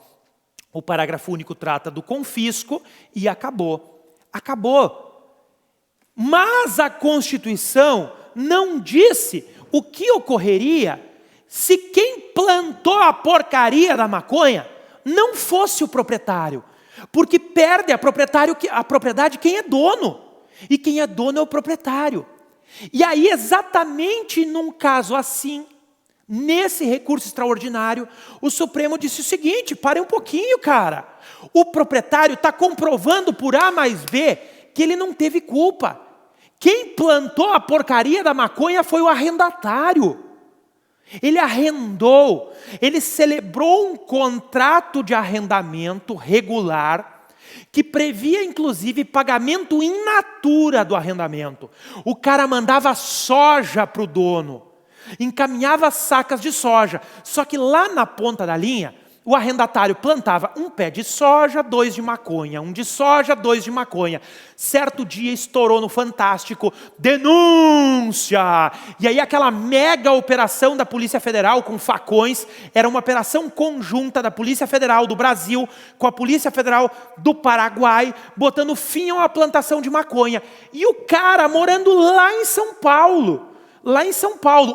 o parágrafo único trata do confisco e acabou. Acabou. Mas a Constituição não disse o que ocorreria se quem plantou a porcaria da maconha não fosse o proprietário. Porque perde a propriedade quem é dono. E quem é dono é o proprietário. E aí, exatamente num caso assim, nesse recurso extraordinário, o Supremo disse o seguinte: pare um pouquinho, cara. O proprietário está comprovando por A mais B que ele não teve culpa. Quem plantou a porcaria da maconha foi o arrendatário. Ele arrendou, ele celebrou um contrato de arrendamento regular, que previa inclusive pagamento in natura do arrendamento. O cara mandava soja para o dono, encaminhava sacas de soja, só que lá na ponta da linha, o arrendatário plantava um pé de soja, 2 de maconha, um de soja, 2 de maconha. Certo dia estourou no Fantástico, denúncia! E aí aquela mega operação da Polícia Federal com facões, era uma operação conjunta da Polícia Federal do Brasil com a Polícia Federal do Paraguai, botando fim a uma plantação de maconha. E o cara morando lá em São Paulo,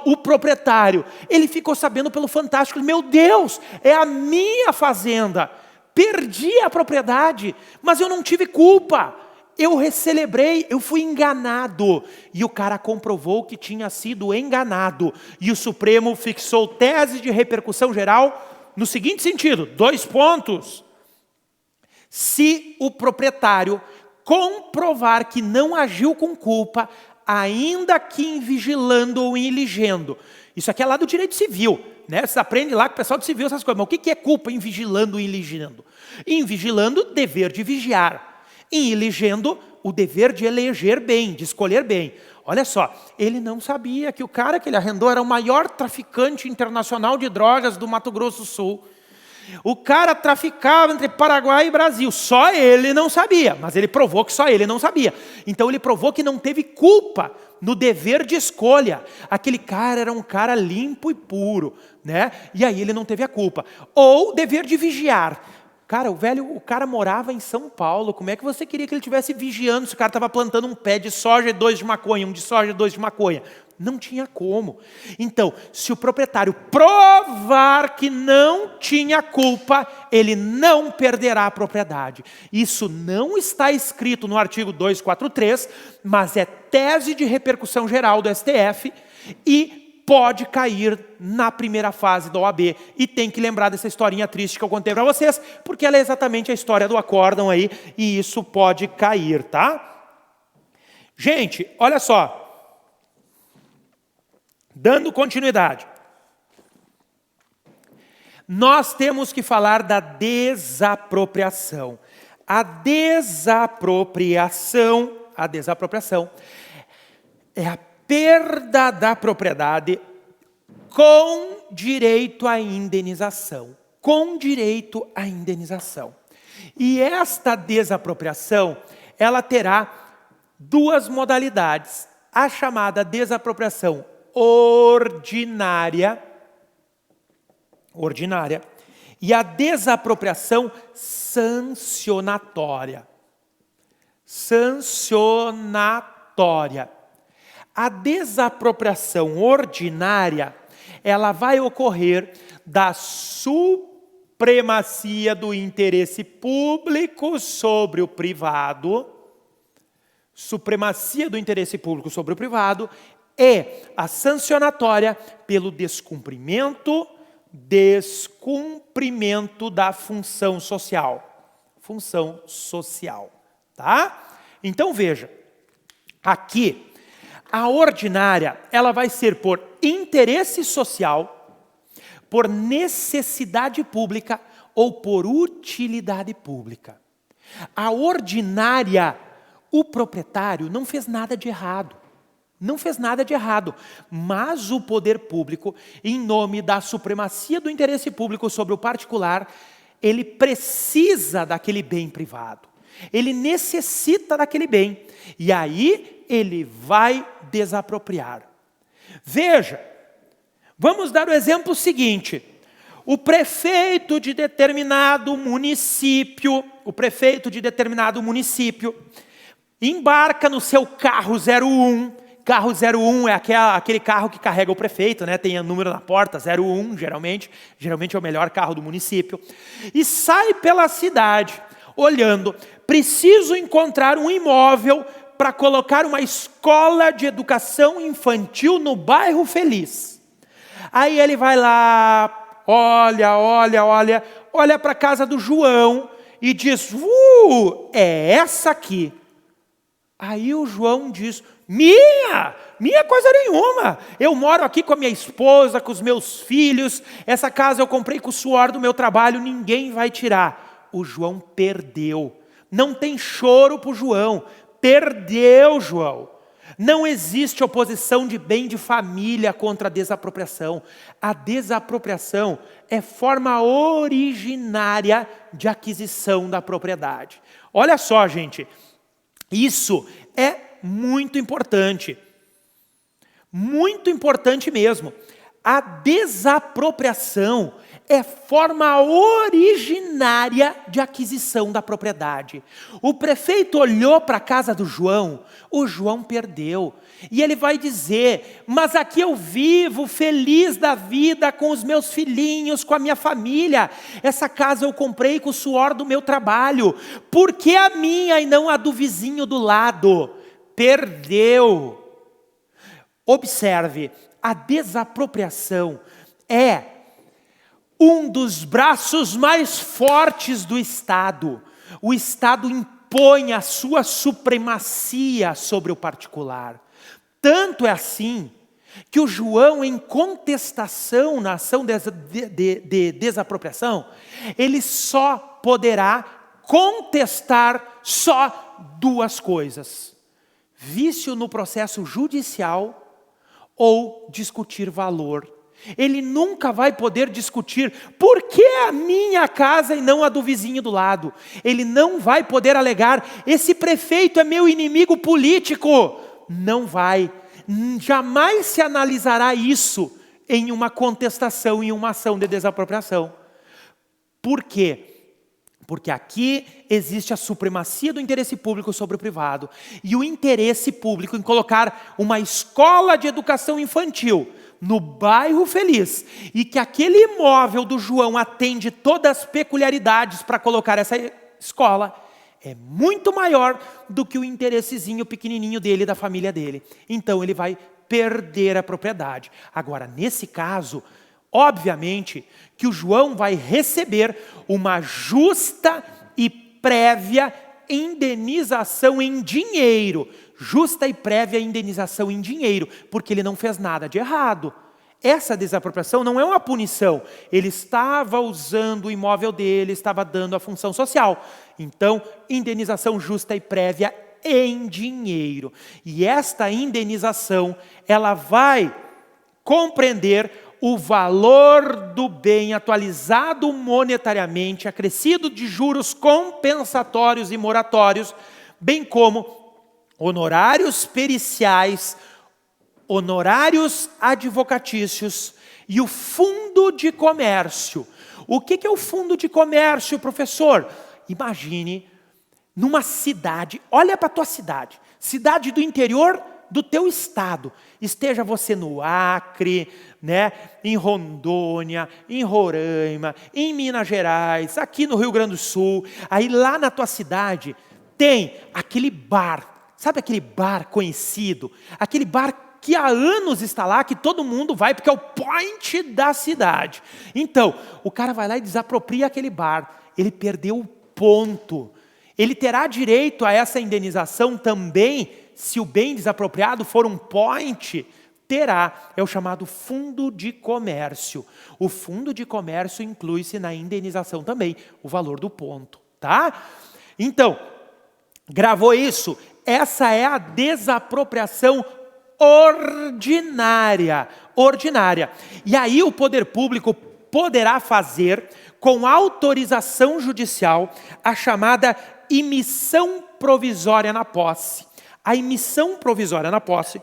o proprietário, ele ficou sabendo pelo Fantástico: meu Deus, é a minha fazenda, perdi a propriedade, mas eu não tive culpa, eu recelebrei, eu fui enganado. E o cara comprovou que tinha sido enganado, e o Supremo fixou tese de repercussão geral no seguinte sentido: 2 pontos. se o proprietário comprovar que não agiu com culpa, ainda que em vigilando ou em iligendo. Isso aqui é lá do direito civil, né? Você aprende lá com o pessoal do civil essas coisas. Mas o que é culpa em vigilando ou em iligendo? Em vigilando, dever de vigiar. Em iligendo, o dever de eleger bem, de escolher bem. Olha só, ele não sabia que o cara que ele arrendou era o maior traficante internacional de drogas do Mato Grosso do Sul. O cara traficava entre Paraguai e Brasil, só ele não sabia, mas ele provou que só ele não sabia. Então ele provou que não teve culpa no dever de escolha. Aquele cara era um cara limpo e puro, né? E aí ele não teve a culpa. Ou dever de vigiar. Cara, o cara morava em São Paulo, como é que você queria que ele estivesse vigiando se o cara estava plantando um pé de soja e 2 de maconha, um de soja e 2 de maconha? Não tinha como. Então, se o proprietário provar que não tinha culpa, ele não perderá a propriedade. Isso não está escrito no artigo 243, mas é tese de repercussão geral do STF e pode cair na primeira fase da OAB. E tem que lembrar dessa historinha triste que eu contei para vocês, porque ela é exatamente a história do acórdão aí, e isso pode cair, tá? Gente, olha só. Dando continuidade. Nós temos que falar da desapropriação. A desapropriação é a perda da propriedade com direito à indenização. Com direito à indenização. E esta desapropriação, ela terá 2 modalidades. A chamada desapropriação ordinária, e a desapropriação sancionatória. A desapropriação ordinária, ela vai ocorrer da supremacia do interesse público sobre o privado, e a sancionatória pelo descumprimento da função social. Tá? Então veja, aqui, a ordinária, ela vai ser por interesse social, por necessidade pública ou por utilidade pública. A ordinária, o proprietário não fez nada de errado. Mas o poder público, em nome da supremacia do interesse público sobre o particular, ele precisa daquele bem privado. Ele necessita daquele bem. E aí ele vai desapropriar. Veja, vamos dar o exemplo seguinte. O prefeito de determinado município embarca no seu carro 01. Carro 01 é aquele carro que carrega o prefeito, né? Tem o número na porta, 01 geralmente é o melhor carro do município. E sai pela cidade, olhando, preciso encontrar um imóvel para colocar uma escola de educação infantil no bairro Feliz. Aí ele vai lá, olha para a casa do João e diz, é essa aqui. Aí o João diz, minha coisa nenhuma, eu moro aqui com a minha esposa, com os meus filhos, essa casa eu comprei com o suor do meu trabalho, ninguém vai tirar. O João perdeu, não tem choro para o João, perdeu João. Não existe oposição de bem de família contra a desapropriação. A desapropriação é forma originária de aquisição da propriedade. Olha só, gente, isso é muito importante mesmo. A desapropriação é forma originária de aquisição da propriedade. O prefeito olhou para a casa do João, o João perdeu. E ele vai dizer, mas aqui eu vivo feliz da vida com os meus filhinhos, com a minha família. Essa casa eu comprei com o suor do meu trabalho. Por que a minha e não a do vizinho do lado? Perdeu. Observe, a desapropriação é um dos braços mais fortes do Estado. O Estado impõe a sua supremacia sobre o particular. Tanto é assim que o João, em contestação na ação de desapropriação, ele só poderá contestar só duas coisas: vício no processo judicial ou discutir valor. Ele nunca vai poder discutir por que a minha casa e não a do vizinho do lado. Ele não vai poder alegar: esse prefeito é meu inimigo político. Não vai. Jamais se analisará isso em uma contestação, em uma ação de desapropriação. Por quê? Porque aqui existe a supremacia do interesse público sobre o privado. E o interesse público em colocar uma escola de educação infantil no bairro Feliz, e que aquele imóvel do João atende todas as peculiaridades para colocar essa escola, é muito maior do que o interessezinho pequenininho dele, da família dele. Então ele vai perder a propriedade. Agora, nesse caso, obviamente que o João vai receber uma justa e prévia indenização em dinheiro. Justa e prévia indenização em dinheiro, porque ele não fez nada de errado. Essa desapropriação não é uma punição. Ele estava usando o imóvel dele, estava dando a função social. Então, indenização justa e prévia em dinheiro. E esta indenização, ela vai compreender o valor do bem atualizado monetariamente, acrescido de juros compensatórios e moratórios, bem como honorários periciais, honorários advocatícios e o fundo de comércio. O que é o fundo de comércio, professor? Imagine numa cidade, olha para a tua cidade, cidade do interior do teu estado. Esteja você no Acre, né, em Rondônia, em Roraima, em Minas Gerais, aqui no Rio Grande do Sul. Aí lá na tua cidade tem aquele bar. Sabe aquele bar conhecido? Aquele bar que há anos está lá, que todo mundo vai, porque é o point da cidade. Então, o cara vai lá e desapropria aquele bar. Ele perdeu o ponto. Ele terá direito a essa indenização também, se o bem desapropriado for um point, terá. É o chamado fundo de comércio. O fundo de comércio inclui-se na indenização também, o valor do ponto, tá? Então, gravou isso? Essa é a desapropriação ordinária. E aí o poder público poderá fazer, com autorização judicial, a chamada emissão provisória na posse. A emissão provisória na posse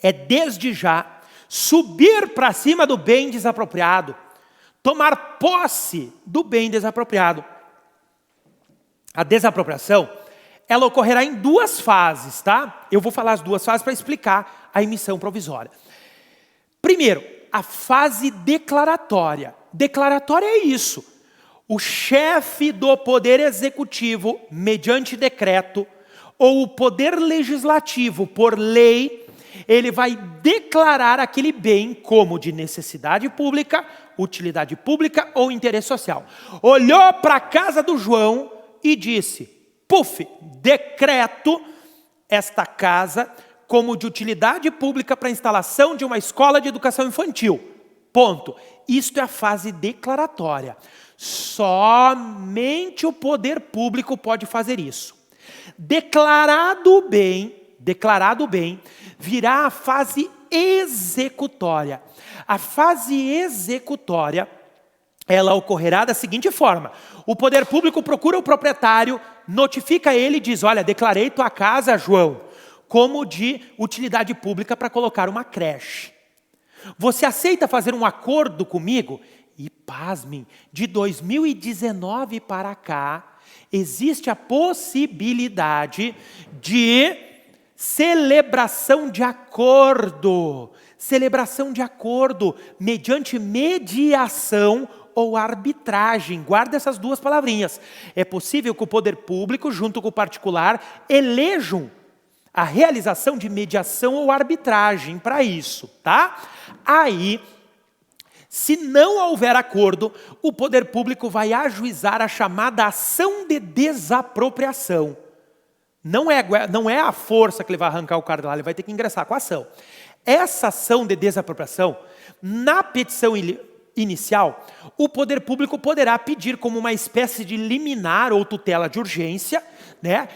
é, desde já, subir para cima do bem desapropriado, tomar posse do bem desapropriado. A desapropriação, ela ocorrerá em duas fases, tá? Eu vou falar as duas fases para explicar a emissão provisória. Primeiro, a fase declaratória. Declaratória é isso. O chefe do Poder Executivo, mediante decreto, ou o Poder Legislativo, por lei, ele vai declarar aquele bem como de necessidade pública, utilidade pública ou interesse social. Olhou para a casa do João e disse: puf, decreto esta casa como de utilidade pública para a instalação de uma escola de educação infantil. Ponto. Isto é a fase declaratória. Somente o poder público pode fazer isso. Declarado o bem, virá a fase executória. A fase executória, ela ocorrerá da seguinte forma: o poder público procura o proprietário, notifica ele e diz: olha, declarei tua casa, João, como de utilidade pública para colocar uma creche. Você aceita fazer um acordo comigo? E pasmem, de 2019 para cá, existe a possibilidade de celebração de acordo. Celebração de acordo mediante mediação ou arbitragem. Guarda essas duas palavrinhas. É possível que o poder público, junto com o particular, elejam a realização de mediação ou arbitragem para isso, tá? Aí, Se não houver acordo, o poder público vai ajuizar a chamada ação de desapropriação. Não é a força que ele vai arrancar o cara de lá, ele vai ter que ingressar com a ação. Essa ação de desapropriação, na petição inicial, o poder público poderá pedir como uma espécie de liminar ou tutela de urgência, né,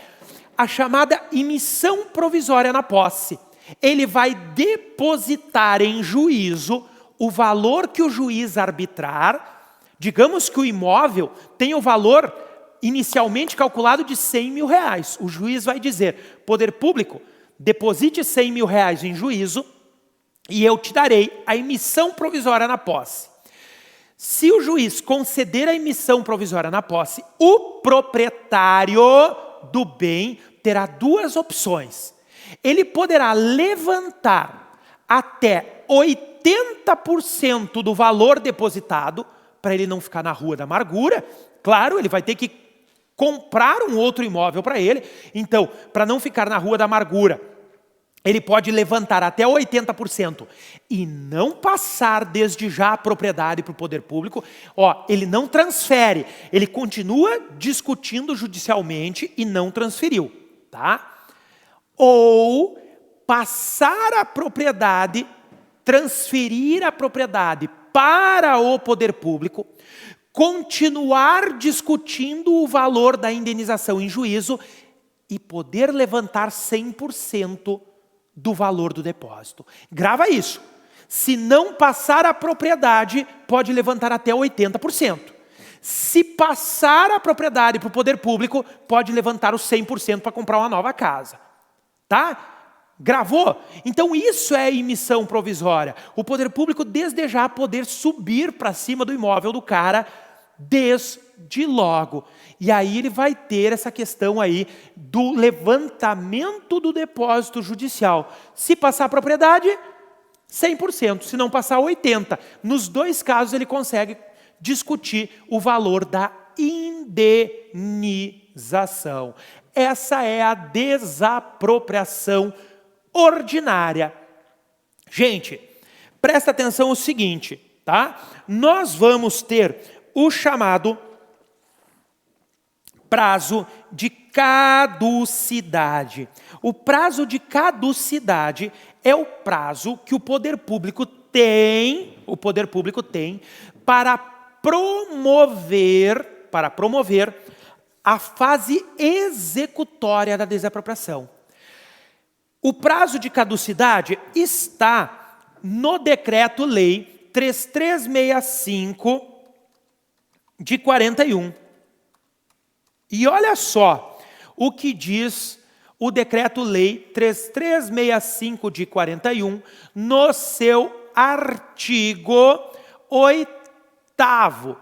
a chamada emissão provisória na posse. Ele vai depositar em juízo o valor que o juiz arbitrar. Digamos que o imóvel tem o valor inicialmente calculado de 100 mil reais. O juiz vai dizer, poder público, deposite 100 mil reais em juízo e eu te darei a emissão provisória na posse. Se o juiz conceder a emissão provisória na posse, o proprietário do bem terá duas opções. Ele poderá levantar até 80% do valor depositado, para ele não ficar na rua da amargura. Claro, ele vai ter que comprar um outro imóvel para ele. Então, para não ficar na rua da amargura, ele pode levantar até 80% e não passar desde já a propriedade para o poder público. Ele não transfere, ele continua discutindo judicialmente e não transferiu, tá? Ou passar a propriedade, transferir a propriedade para o poder público, continuar discutindo o valor da indenização em juízo e poder levantar 100% do valor do depósito. Grava isso. Se não passar a propriedade, pode levantar até 80%. Se passar a propriedade para o poder público, pode levantar os 100% para comprar uma nova casa. Tá? Gravou? Então isso é emissão provisória. O poder público desde já poder subir para cima do imóvel do cara desde logo. E aí ele vai ter essa questão aí do levantamento do depósito judicial. Se passar a propriedade, 100%. Se não passar, 80%. Nos dois casos ele consegue discutir o valor da indenização. Essa é a desapropriação ordinária. Gente, presta atenção no seguinte, tá? Nós vamos ter o chamado prazo de caducidade. O prazo de caducidade é o prazo que o poder público tem para promover a fase executória da desapropriação. O prazo de caducidade está no Decreto-Lei 3365 de 41. E olha só o que diz o Decreto-Lei 3365 de 41 no seu artigo 8º.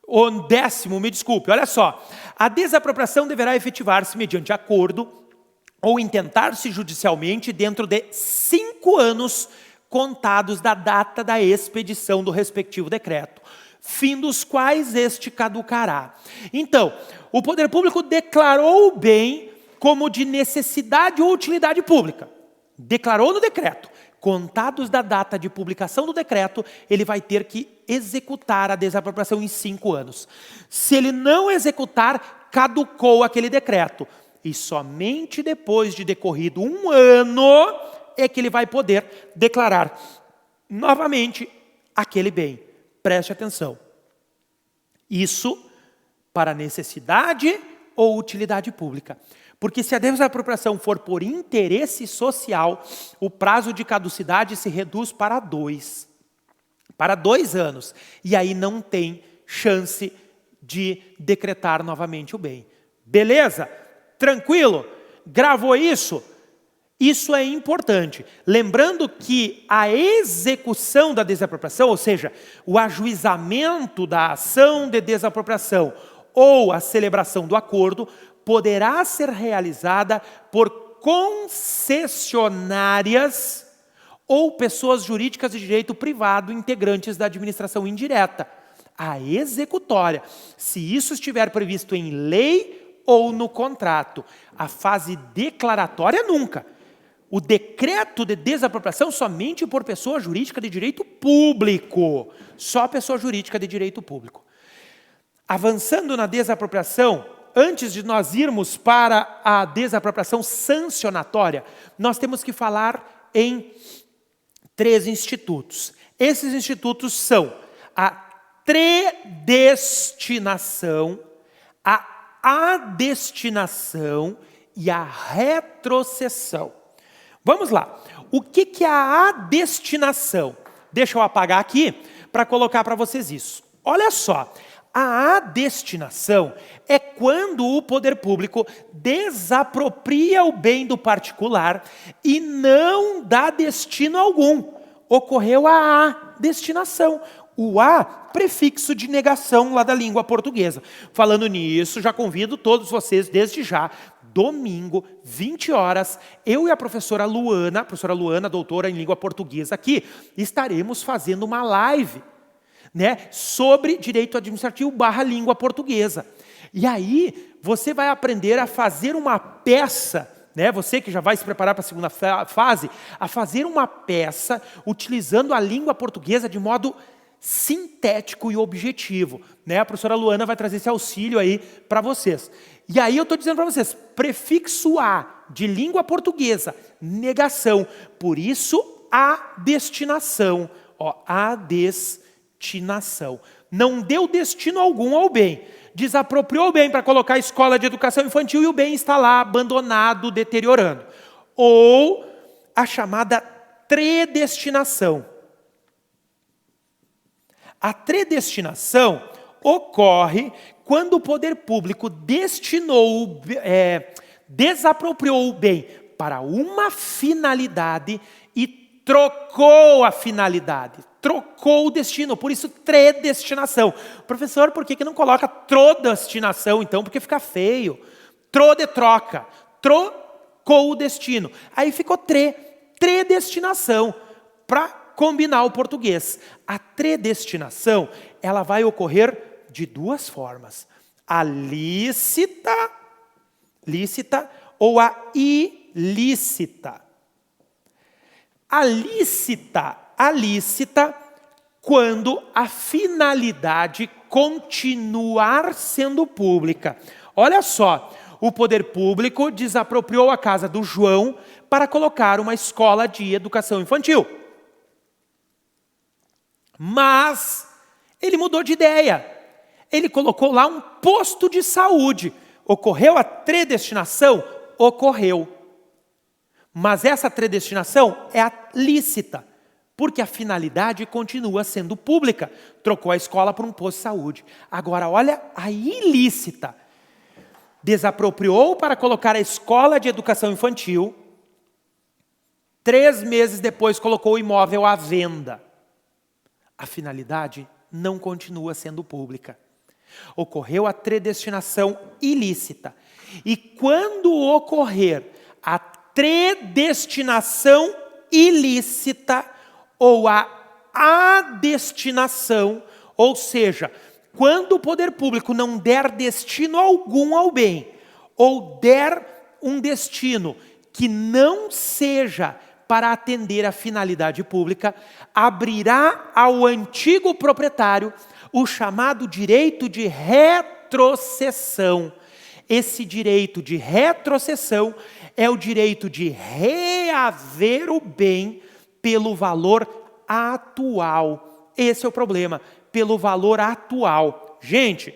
O 10º, me desculpe, olha só. A desapropriação deverá efetivar-se mediante acordo ou intentar-se judicialmente dentro de 5 anos contados da data da expedição do respectivo decreto, fim dos quais este caducará. Então, o poder público declarou o bem como de necessidade ou utilidade pública. Declarou no decreto. Contados da data de publicação do decreto, ele vai ter que executar a desapropriação em 5 anos. Se ele não executar, caducou aquele decreto. E somente depois de decorrido 1 ano é que ele vai poder declarar novamente aquele bem. Preste atenção. Isso para necessidade ou utilidade pública. Porque se a desapropriação for por interesse social, o prazo de caducidade se reduz para 2 anos. E aí não tem chance de decretar novamente o bem. Beleza? Tranquilo? Gravou isso? Isso é importante. Lembrando que a execução da desapropriação, ou seja, o ajuizamento da ação de desapropriação ou a celebração do acordo, poderá ser realizada por concessionárias ou pessoas jurídicas de direito privado integrantes da administração indireta. A executória, se isso estiver previsto em lei ou no contrato. A fase declaratória, nunca. o decreto de desapropriação somente por pessoa jurídica de direito público. Só pessoa jurídica de direito público. Avançando na desapropriação, antes de nós irmos para a desapropriação sancionatória, nós temos que falar em 3 institutos. Esses institutos são a predestinação, a adestinação e a retrocessão. Vamos lá. O que é a adestinação? Deixa eu apagar aqui para colocar para vocês isso. Olha só. A adestinação é quando o poder público desapropria o bem do particular e não dá destino algum. Ocorreu a adestinação. O A, prefixo de negação lá da língua portuguesa. Falando nisso, já convido todos vocês, desde já, domingo, 20 horas, eu e a professora Luana, doutora em língua portuguesa aqui, estaremos fazendo uma live, sobre direito administrativo / língua portuguesa. E aí, você vai aprender a fazer uma peça, você que já vai se preparar para a segunda fase, a fazer uma peça utilizando a língua portuguesa de modo sintético e objetivo. A professora Luana vai trazer esse auxílio aí para vocês. E aí eu estou dizendo para vocês, prefixo A, de língua portuguesa, negação. Por isso, a destinação. A destinação. Não deu destino algum ao bem. Desapropriou o bem para colocar a escola de educação infantil e o bem está lá abandonado, deteriorando. Ou a chamada predestinação. A predestinação ocorre quando o poder público desapropriou o bem para uma finalidade e trocou a finalidade, trocou o destino, por isso predestinação. Professor, por que não coloca trodestinação então? Porque fica feio. Tro de troca, trocou o destino. Aí ficou predestinação, para combinar o português. A predestinação, ela vai ocorrer de 2 formas. A lícita ou a ilícita. A lícita, quando a finalidade continuar sendo pública. Olha só, o poder público desapropriou a casa do João para colocar uma escola de educação infantil. Mas ele mudou de ideia. Ele colocou lá um posto de saúde. Ocorreu a predestinação? Ocorreu. Mas essa predestinação é a lícita, porque a finalidade continua sendo pública. Trocou a escola por um posto de saúde. Agora, olha a ilícita. Desapropriou para colocar a escola de educação infantil. 3 meses depois colocou o imóvel à venda. A finalidade não continua sendo pública. Ocorreu a predestinação ilícita. E quando ocorrer a predestinação ilícita ou a adestinação, ou seja, quando o poder público não der destino algum ao bem, ou der um destino que não seja para atender a finalidade pública, abrirá ao antigo proprietário o chamado direito de retrocessão. Esse direito de retrocessão é o direito de reaver o bem pelo valor atual. Esse é o problema, pelo valor atual. Gente,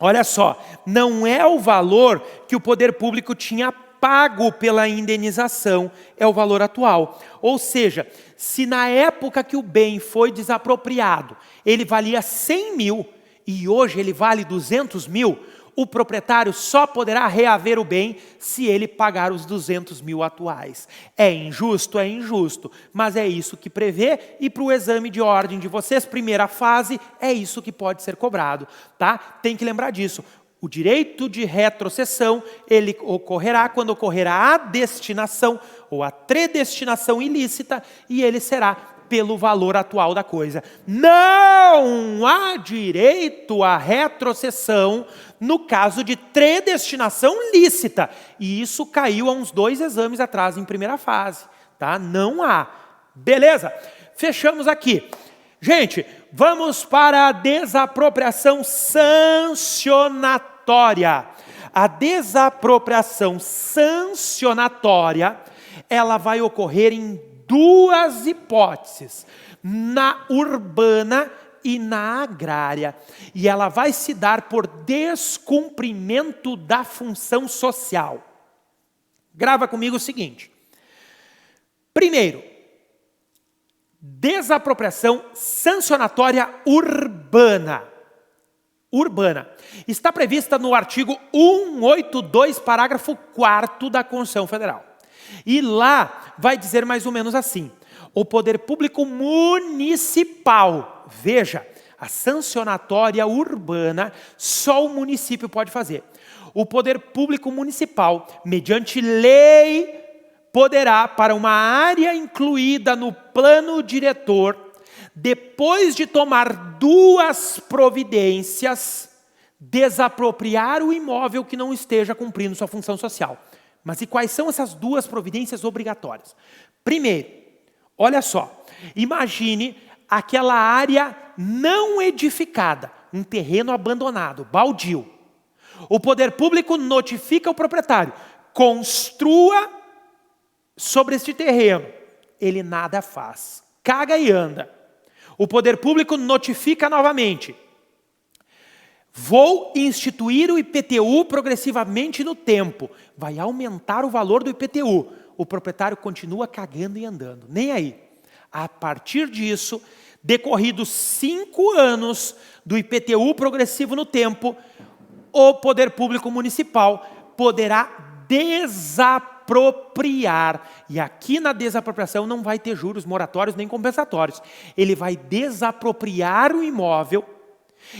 olha só, não é o valor que o poder público tinha pago pela indenização, é o valor atual. Ou seja, se na época que o bem foi desapropriado, ele valia 100 mil e hoje ele vale 200 mil, o proprietário só poderá reaver o bem se ele pagar os 200 mil atuais. É injusto? É injusto, mas é isso que prevê e para o exame de ordem de vocês, primeira fase, é isso que pode ser cobrado, tá? Tem que lembrar disso. O direito de retrocessão, ele ocorrerá quando ocorrer a adestinação ou a predestinação ilícita e ele será pelo valor atual da coisa. Não há direito à retrocessão no caso de predestinação lícita. E isso caiu há uns 2 exames atrás, em primeira fase. Tá? Não há. Beleza? Fechamos aqui. Gente, vamos para a desapropriação sancionatória. A desapropriação sancionatória, ela vai ocorrer em 2 hipóteses, na urbana e na agrária. E ela vai se dar por descumprimento da função social. Grava comigo o seguinte. Primeiro, desapropriação sancionatória urbana. Urbana. Está prevista no artigo 182, parágrafo 4º da Constituição Federal. E lá vai dizer mais ou menos assim: o poder público municipal, veja, a sancionatória urbana só o município pode fazer. O poder público municipal, mediante lei, poderá, para uma área incluída no plano diretor, depois de tomar 2 providências, desapropriar o imóvel que não esteja cumprindo sua função social. Mas e quais são essas 2 providências obrigatórias? Primeiro, olha só, imagine aquela área não edificada, um terreno abandonado, baldio. O poder público notifica o proprietário, construa sobre este terreno. Ele nada faz, caga e anda. O poder público notifica novamente: vou instituir o IPTU progressivamente no tempo. Vai aumentar o valor do IPTU. O proprietário continua cagando e andando. Nem aí. A partir disso, decorridos 5 anos do IPTU progressivo no tempo, o poder público municipal poderá desapropriar. E aqui na desapropriação não vai ter juros moratórios nem compensatórios. Ele vai desapropriar o imóvel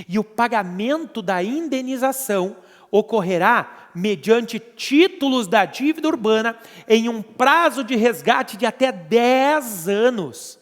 e o pagamento da indenização ocorrerá mediante títulos da dívida urbana em um prazo de resgate de até 10 anos.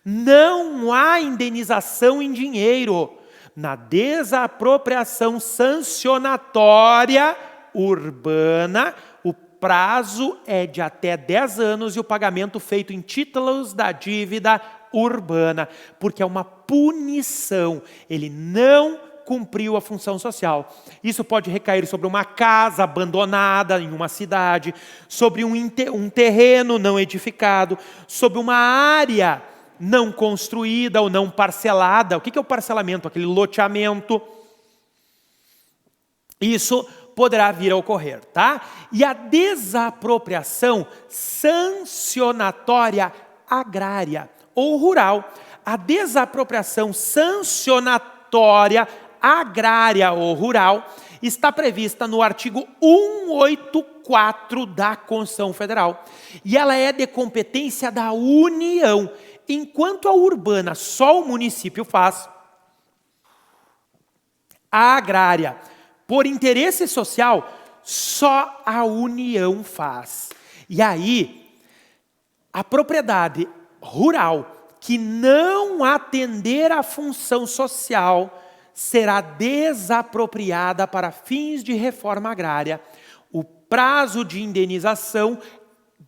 Não há indenização em dinheiro. Na desapropriação sancionatória urbana, o prazo é de até 10 anos e o pagamento feito em títulos da dívida urbana, porque é uma punição. Ele não cumpriu a função social. Isso pode recair sobre uma casa abandonada em uma cidade, sobre um terreno não edificado, sobre uma área não construída ou não parcelada. O que é o parcelamento? Aquele loteamento. Isso poderá vir a ocorrer, tá? E a desapropriação sancionatória agrária ou rural. A desapropriação sancionatória agrária ou rural está prevista no artigo 184 da Constituição Federal. E ela é de competência da União. Enquanto a urbana só o município faz, a agrária, por interesse social, só a União faz. E aí, a propriedade rural que não atender à função social será desapropriada para fins de reforma agrária. O prazo de indenização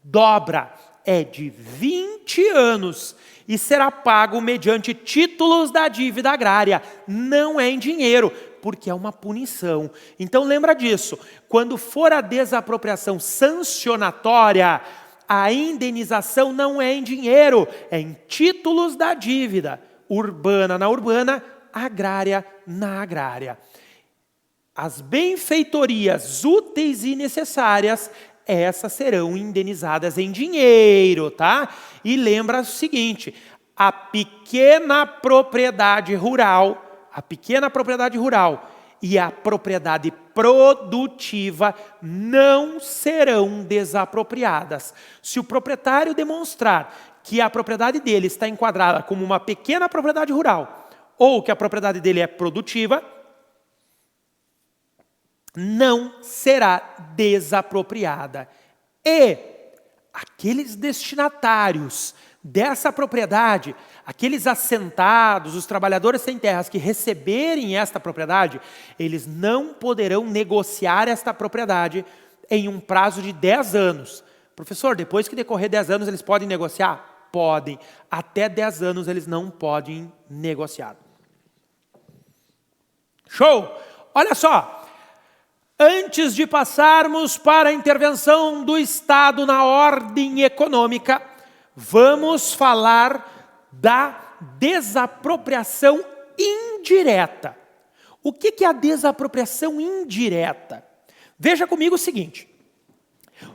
dobra, é de 20 anos e será pago mediante títulos da dívida agrária. Não é em dinheiro, porque é uma punição. Então lembra disso, quando for a desapropriação sancionatória, a indenização não é em dinheiro, é em títulos da dívida. Urbana na urbana, agrária na agrária. As benfeitorias úteis e necessárias, essas serão indenizadas em dinheiro, tá? E lembra o seguinte, a pequena propriedade rural e a propriedade produtiva não serão desapropriadas. Se o proprietário demonstrar que a propriedade dele está enquadrada como uma pequena propriedade rural, ou que a propriedade dele é produtiva, não será desapropriada. E aqueles destinatários dessa propriedade, aqueles assentados, os trabalhadores sem terras que receberem esta propriedade, eles não poderão negociar esta propriedade em um prazo de 10 anos. Professor, depois que decorrer 10 anos eles podem negociar? Podem. Até 10 anos eles não podem negociar. Show! Olha só. Antes de passarmos para a intervenção do Estado na ordem econômica, vamos falar da desapropriação indireta. O que é a desapropriação indireta? Veja comigo o seguinte: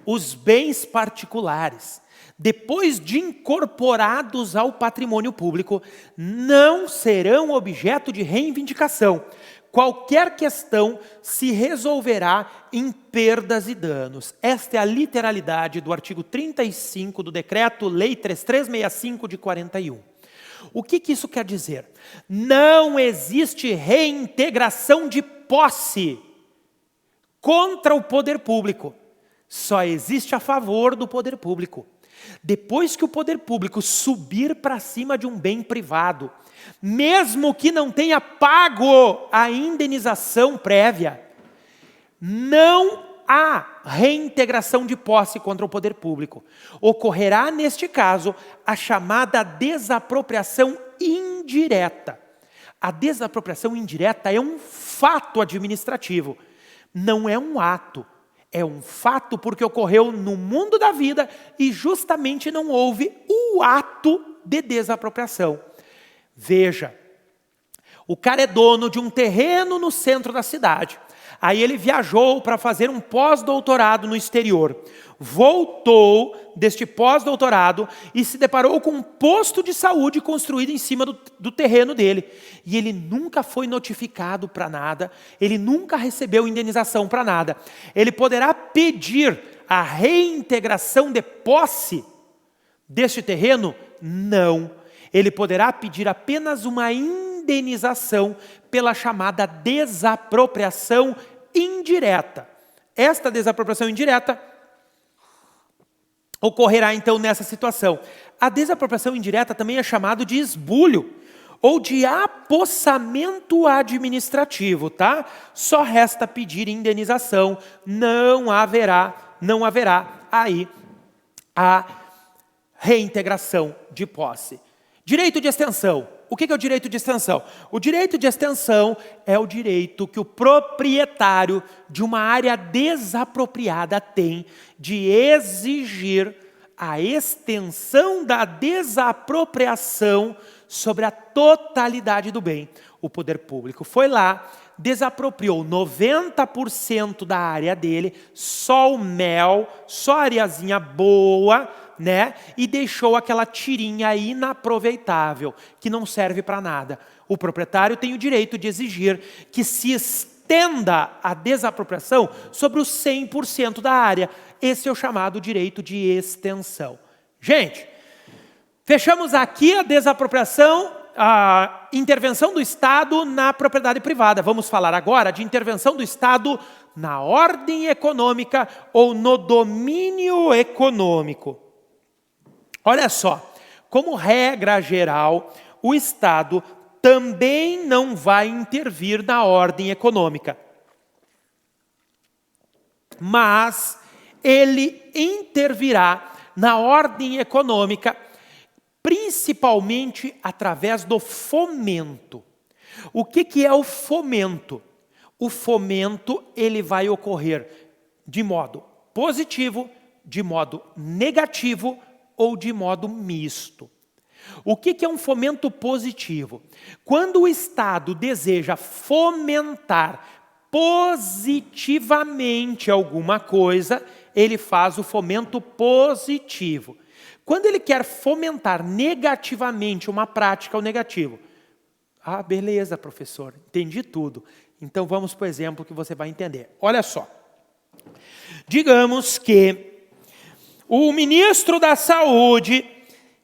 os bens particulares, depois de incorporados ao patrimônio público, não serão objeto de reivindicação. Qualquer questão se resolverá em perdas e danos. Esta é a literalidade do artigo 35 do Decreto-Lei 3365 de 41. O que isso quer dizer? Não existe reintegração de posse contra o poder público. Só existe a favor do poder público. Depois que o poder público subir para cima de um bem privado, mesmo que não tenha pago a indenização prévia, não há reintegração de posse contra o poder público. Ocorrerá, neste caso, a chamada desapropriação indireta. A desapropriação indireta é um fato administrativo, não é um ato. É um fato porque ocorreu no mundo da vida e justamente não houve o ato de desapropriação. Veja, o cara é dono de um terreno no centro da cidade. Aí ele viajou para fazer um pós-doutorado no exterior. Voltou deste pós-doutorado e se deparou com um posto de saúde construído em cima do terreno dele. E ele nunca foi notificado para nada, ele nunca recebeu indenização para nada. Ele poderá pedir a reintegração de posse deste terreno? Não. Ele poderá pedir apenas uma indenização pela chamada desapropriação indireta. Esta desapropriação indireta ocorrerá então nessa situação. A desapropriação indireta também é chamado de esbulho ou de apossamento administrativo, tá? Só resta pedir indenização, não haverá aí a reintegração de posse. Direito de extensão. O que é o direito de extensão? O direito de extensão é o direito que o proprietário de uma área desapropriada tem de exigir a extensão da desapropriação sobre a totalidade do bem. O poder público foi lá, desapropriou 90% da área dele, só o mel, só a areazinha boa, né? E deixou aquela tirinha inaproveitável, que não serve para nada. O proprietário tem o direito de exigir que se estenda a desapropriação sobre os 100% da área. Esse é o chamado direito de extensão. Gente, fechamos aqui a desapropriação, a intervenção do Estado na propriedade privada. Vamos falar agora de intervenção do Estado na ordem econômica ou no domínio econômico. Olha só, como regra geral, o Estado também não vai intervir na ordem econômica. Mas ele intervirá na ordem econômica, principalmente através do fomento. O que é o fomento? O fomento ele vai ocorrer de modo positivo, de modo negativo ou de modo misto. O que é um fomento positivo? Quando o Estado deseja fomentar positivamente alguma coisa, ele faz o fomento positivo. Quando ele quer fomentar negativamente uma prática ou negativo, ah, beleza, professor, entendi tudo. Então vamos para o exemplo que você vai entender. Olha só. Digamos que o ministro da Saúde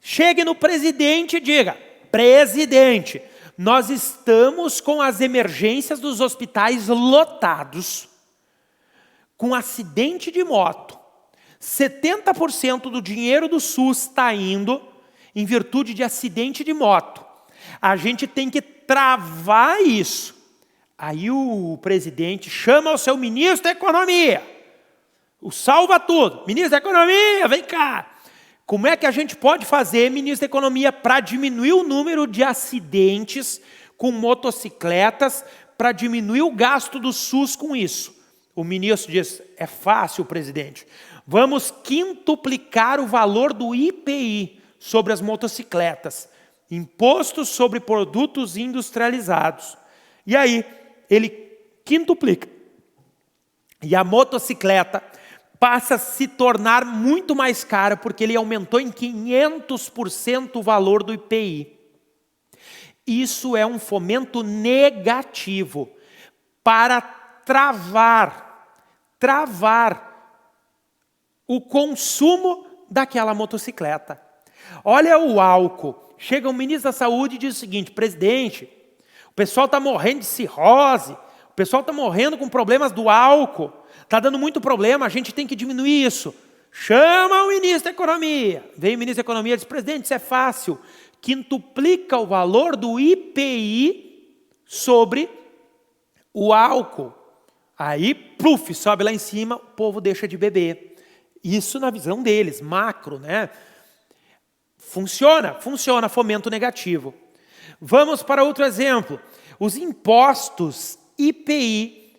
chegue no presidente e diga: presidente, nós estamos com as emergências dos hospitais lotados, com acidente de moto. 70% do dinheiro do SUS está indo em virtude de acidente de moto. A gente tem que travar isso. Aí o presidente chama o seu ministro da Economia. O salva tudo. Ministro da Economia, vem cá. Como é que a gente pode fazer, ministro da Economia, para diminuir o número de acidentes com motocicletas, para diminuir o gasto do SUS com isso? O ministro diz, é fácil, presidente. Vamos quintuplicar o valor do IPI sobre as motocicletas. Imposto sobre produtos industrializados. E aí, ele quintuplica. E a motocicleta passa a se tornar muito mais cara, porque ele aumentou em 500% o valor do IPI. Isso é um fomento negativo para travar o consumo daquela motocicleta. Olha o álcool. Chega o ministro da Saúde e diz o seguinte, presidente, o pessoal está morrendo de cirrose, o pessoal está morrendo com problemas do álcool, está dando muito problema, a gente tem que diminuir isso. Chama o ministro da Economia. Vem o ministro da Economia e diz, presidente, isso é fácil. Quintuplica o valor do IPI sobre o álcool. Aí, pluf, sobe lá em cima, o povo deixa de beber. Isso na visão deles, macro, né? Funciona, fomento negativo. Vamos para outro exemplo. Os impostos IPI,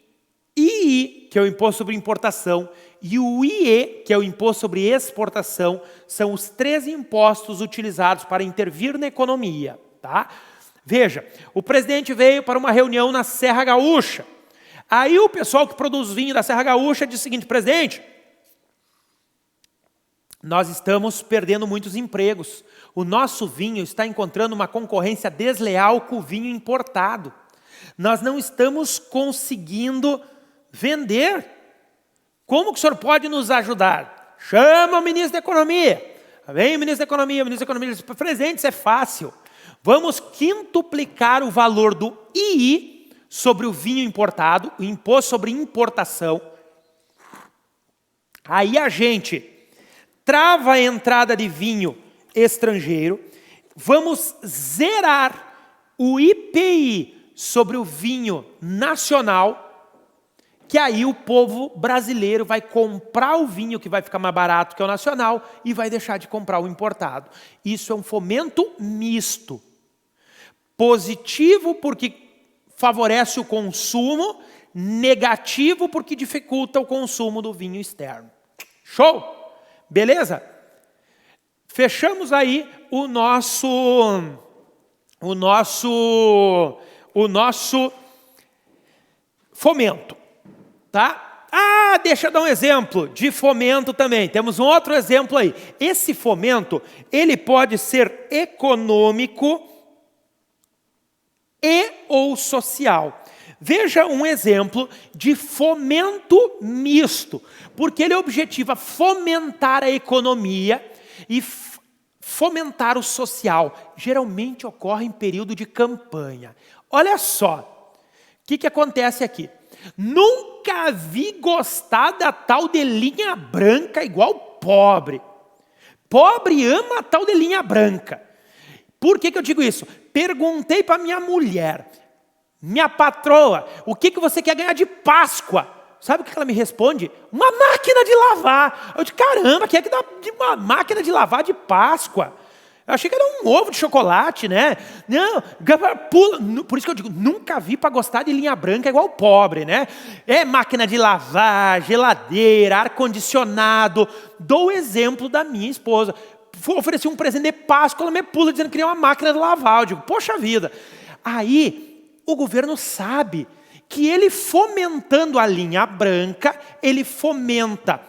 II, que é o imposto sobre importação, e o IE, que é o imposto sobre exportação, são os 3 impostos utilizados para intervir na economia. Tá? Veja, o presidente veio para uma reunião na Serra Gaúcha. Aí o pessoal que produz vinho da Serra Gaúcha disse o seguinte, presidente, nós estamos perdendo muitos empregos. O nosso vinho está encontrando uma concorrência desleal com o vinho importado. Nós não estamos conseguindo vender. Como que o senhor pode nos ajudar? Chama o ministro da Economia. Vem o ministro da Economia, diz, presidente, isso é fácil. Vamos quintuplicar o valor do II sobre o vinho importado, o imposto sobre importação. Aí a gente trava a entrada de vinho estrangeiro, vamos zerar o IPI sobre o vinho nacional, que aí o povo brasileiro vai comprar o vinho que vai ficar mais barato que o nacional e vai deixar de comprar o importado. Isso é um fomento misto. Positivo porque favorece o consumo, negativo porque dificulta o consumo do vinho externo. Show? Beleza? Fechamos aí o nosso fomento, tá? Ah, deixa eu dar um exemplo de fomento também. Temos um outro exemplo aí. Esse fomento, ele pode ser econômico e ou social. Veja um exemplo de fomento misto, porque ele objetiva fomentar a economia e fomentar o social. Geralmente ocorre em período de campanha. Olha só, o que acontece aqui? Nunca vi gostar da tal de linha branca igual pobre. Pobre ama a tal de linha branca. Por que eu digo isso? Perguntei para minha mulher, minha patroa, o que você quer ganhar de Páscoa? Sabe o que ela me responde? Uma máquina de lavar. Eu disse, caramba, quem é que dá de uma máquina de lavar de Páscoa? Eu achei que era um ovo de chocolate, né? Não, pula. Por isso que eu digo, nunca vi para gostar de linha branca igual pobre, né? É máquina de lavar, geladeira, ar-condicionado. Dou o exemplo da minha esposa. Ofereci um presente de Páscoa, ela me pula dizendo que queria uma máquina de lavar. Eu digo, poxa vida. Aí, o governo sabe que ele fomentando a linha branca, ele fomenta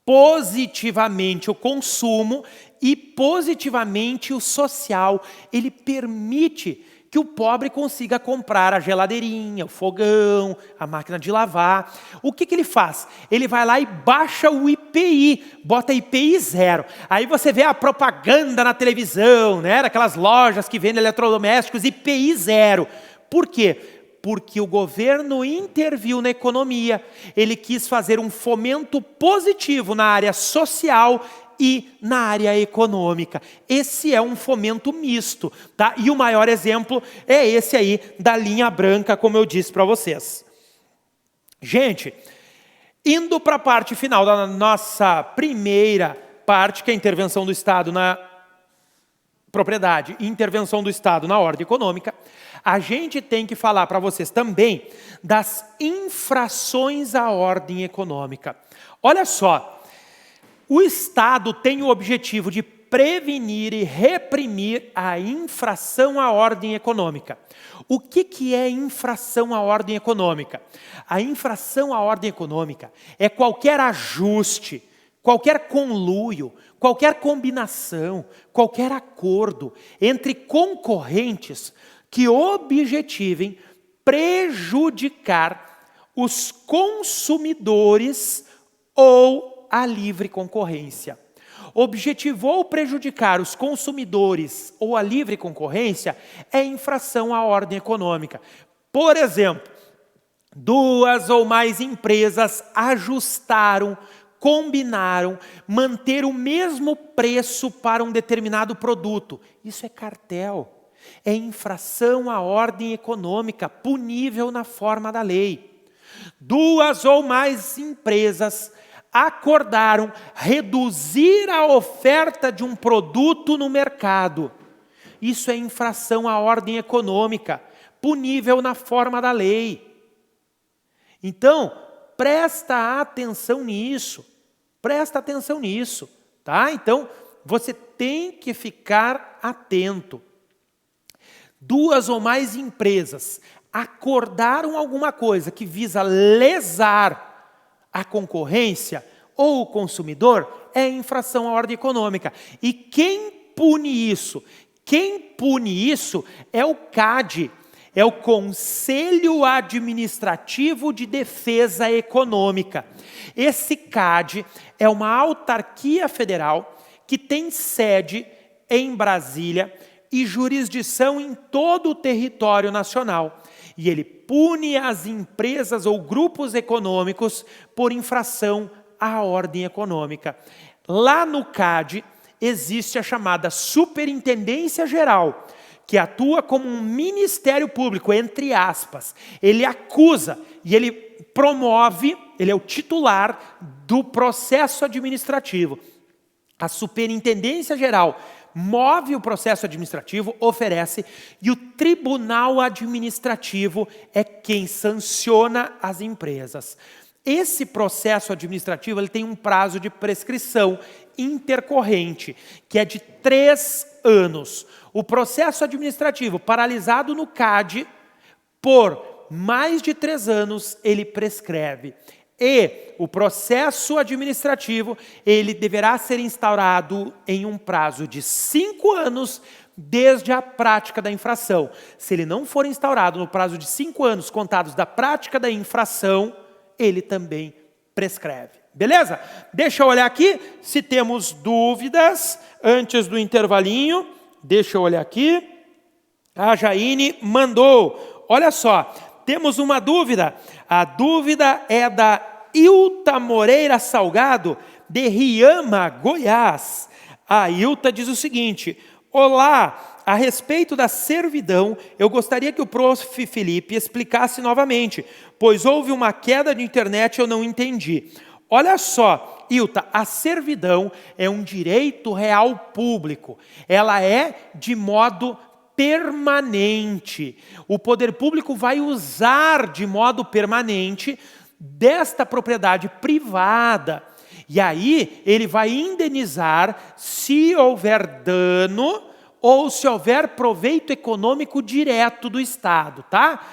positivamente o consumo e positivamente o social. Ele permite que o pobre consiga comprar a geladeirinha, o fogão, a máquina de lavar. O que ele faz? Ele vai lá e baixa o IPI, bota IPI 0. Aí você vê a propaganda na televisão, né? Daquelas lojas que vendem eletrodomésticos, IPI 0. Por quê? Porque o governo interviu na economia, ele quis fazer um fomento positivo na área social e na área econômica. Esse é um fomento misto, tá? E o maior exemplo é esse aí da linha branca, como eu disse para vocês. Gente, indo para a parte final da nossa primeira parte, que é a intervenção do Estado na propriedade e intervenção do Estado na ordem econômica, a gente tem que falar para vocês também das infrações à ordem econômica. Olha só, o Estado tem o objetivo de prevenir e reprimir a infração à ordem econômica. O que é infração à ordem econômica? A infração à ordem econômica é qualquer ajuste, qualquer conluio, qualquer combinação, qualquer acordo entre concorrentes que objetivem prejudicar os consumidores ou a livre concorrência. Objetivou prejudicar os consumidores ou a livre concorrência é infração à ordem econômica. Por exemplo, 2 ou mais empresas ajustaram, combinaram, manter o mesmo preço para um determinado produto. Isso é cartel. É infração à ordem econômica, punível na forma da lei. 2 ou mais empresas acordaram reduzir a oferta de um produto no mercado. Isso é infração à ordem econômica, punível na forma da lei. Então, presta atenção nisso, tá? Então, você tem que ficar atento. 2 ou mais empresas acordaram alguma coisa que visa lesar a concorrência ou o consumidor, é infração à ordem econômica. E quem pune isso? Quem pune isso é o CAD, é o Conselho Administrativo de Defesa Econômica. Esse CAD é uma autarquia federal que tem sede em Brasília e jurisdição em todo o território nacional. E ele pune as empresas ou grupos econômicos por infração à ordem econômica. Lá no CAD existe a chamada Superintendência Geral, que atua como um ministério público, entre aspas. Ele acusa e ele promove, ele é o titular do processo administrativo. A Superintendência Geral move o processo administrativo, oferece, e o Tribunal Administrativo é quem sanciona as empresas. Esse processo administrativo ele tem um prazo de prescrição intercorrente, que é de 3 anos. O processo administrativo paralisado no CAD, por mais de 3 anos, ele prescreve. E o processo administrativo, ele deverá ser instaurado em um prazo de 5 anos desde a prática da infração. Se ele não for instaurado no prazo de 5 anos contados da prática da infração, ele também prescreve. Beleza? Deixa eu olhar aqui se temos dúvidas antes do intervalinho. Deixa eu olhar aqui. A Jaine mandou. Olha só, temos uma dúvida. A dúvida é da Ilta Moreira Salgado, de Riama, Goiás. A Ilta diz o seguinte: olá, a respeito da servidão, eu gostaria que o prof. Felipe explicasse novamente, pois houve uma queda de internet e eu não entendi. Olha só, Ilta, a servidão é um direito real público. Ela é de modo permanente. O poder público vai usar de modo permanente desta propriedade privada. E aí ele vai indenizar se houver dano ou se houver proveito econômico direto do Estado, tá?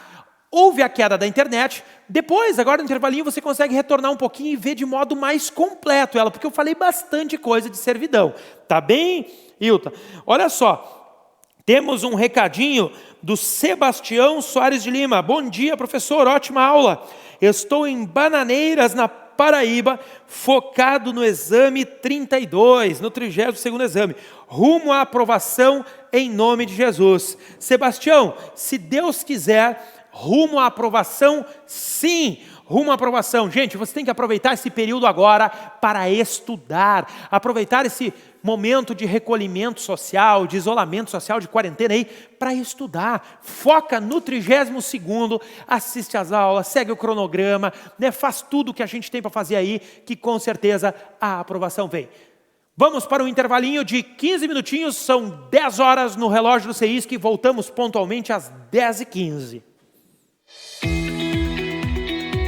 Houve a queda da internet, depois, agora no intervalinho, você consegue retornar um pouquinho e ver de modo mais completo ela, porque eu falei bastante coisa de servidão. Tá bem, Ilta? Olha só, temos um recadinho do Sebastião Soares de Lima. Bom dia, professor, ótima aula. Estou em Bananeiras, na Paraíba, focado no exame 32, no 32º exame, rumo à aprovação em nome de Jesus. Sebastião, se Deus quiser, rumo à aprovação? Sim, rumo à aprovação. Gente, você tem que aproveitar esse período agora para estudar, aproveitar esse momento de recolhimento social, de isolamento social, de quarentena aí, para estudar. Foca no 32º, assiste às aulas, segue o cronograma, né? Faz tudo o que a gente tem para fazer aí, que com certeza a aprovação vem. Vamos para um intervalinho de 15 minutinhos, são 10 horas no relógio do CEISC, voltamos pontualmente às 10h15.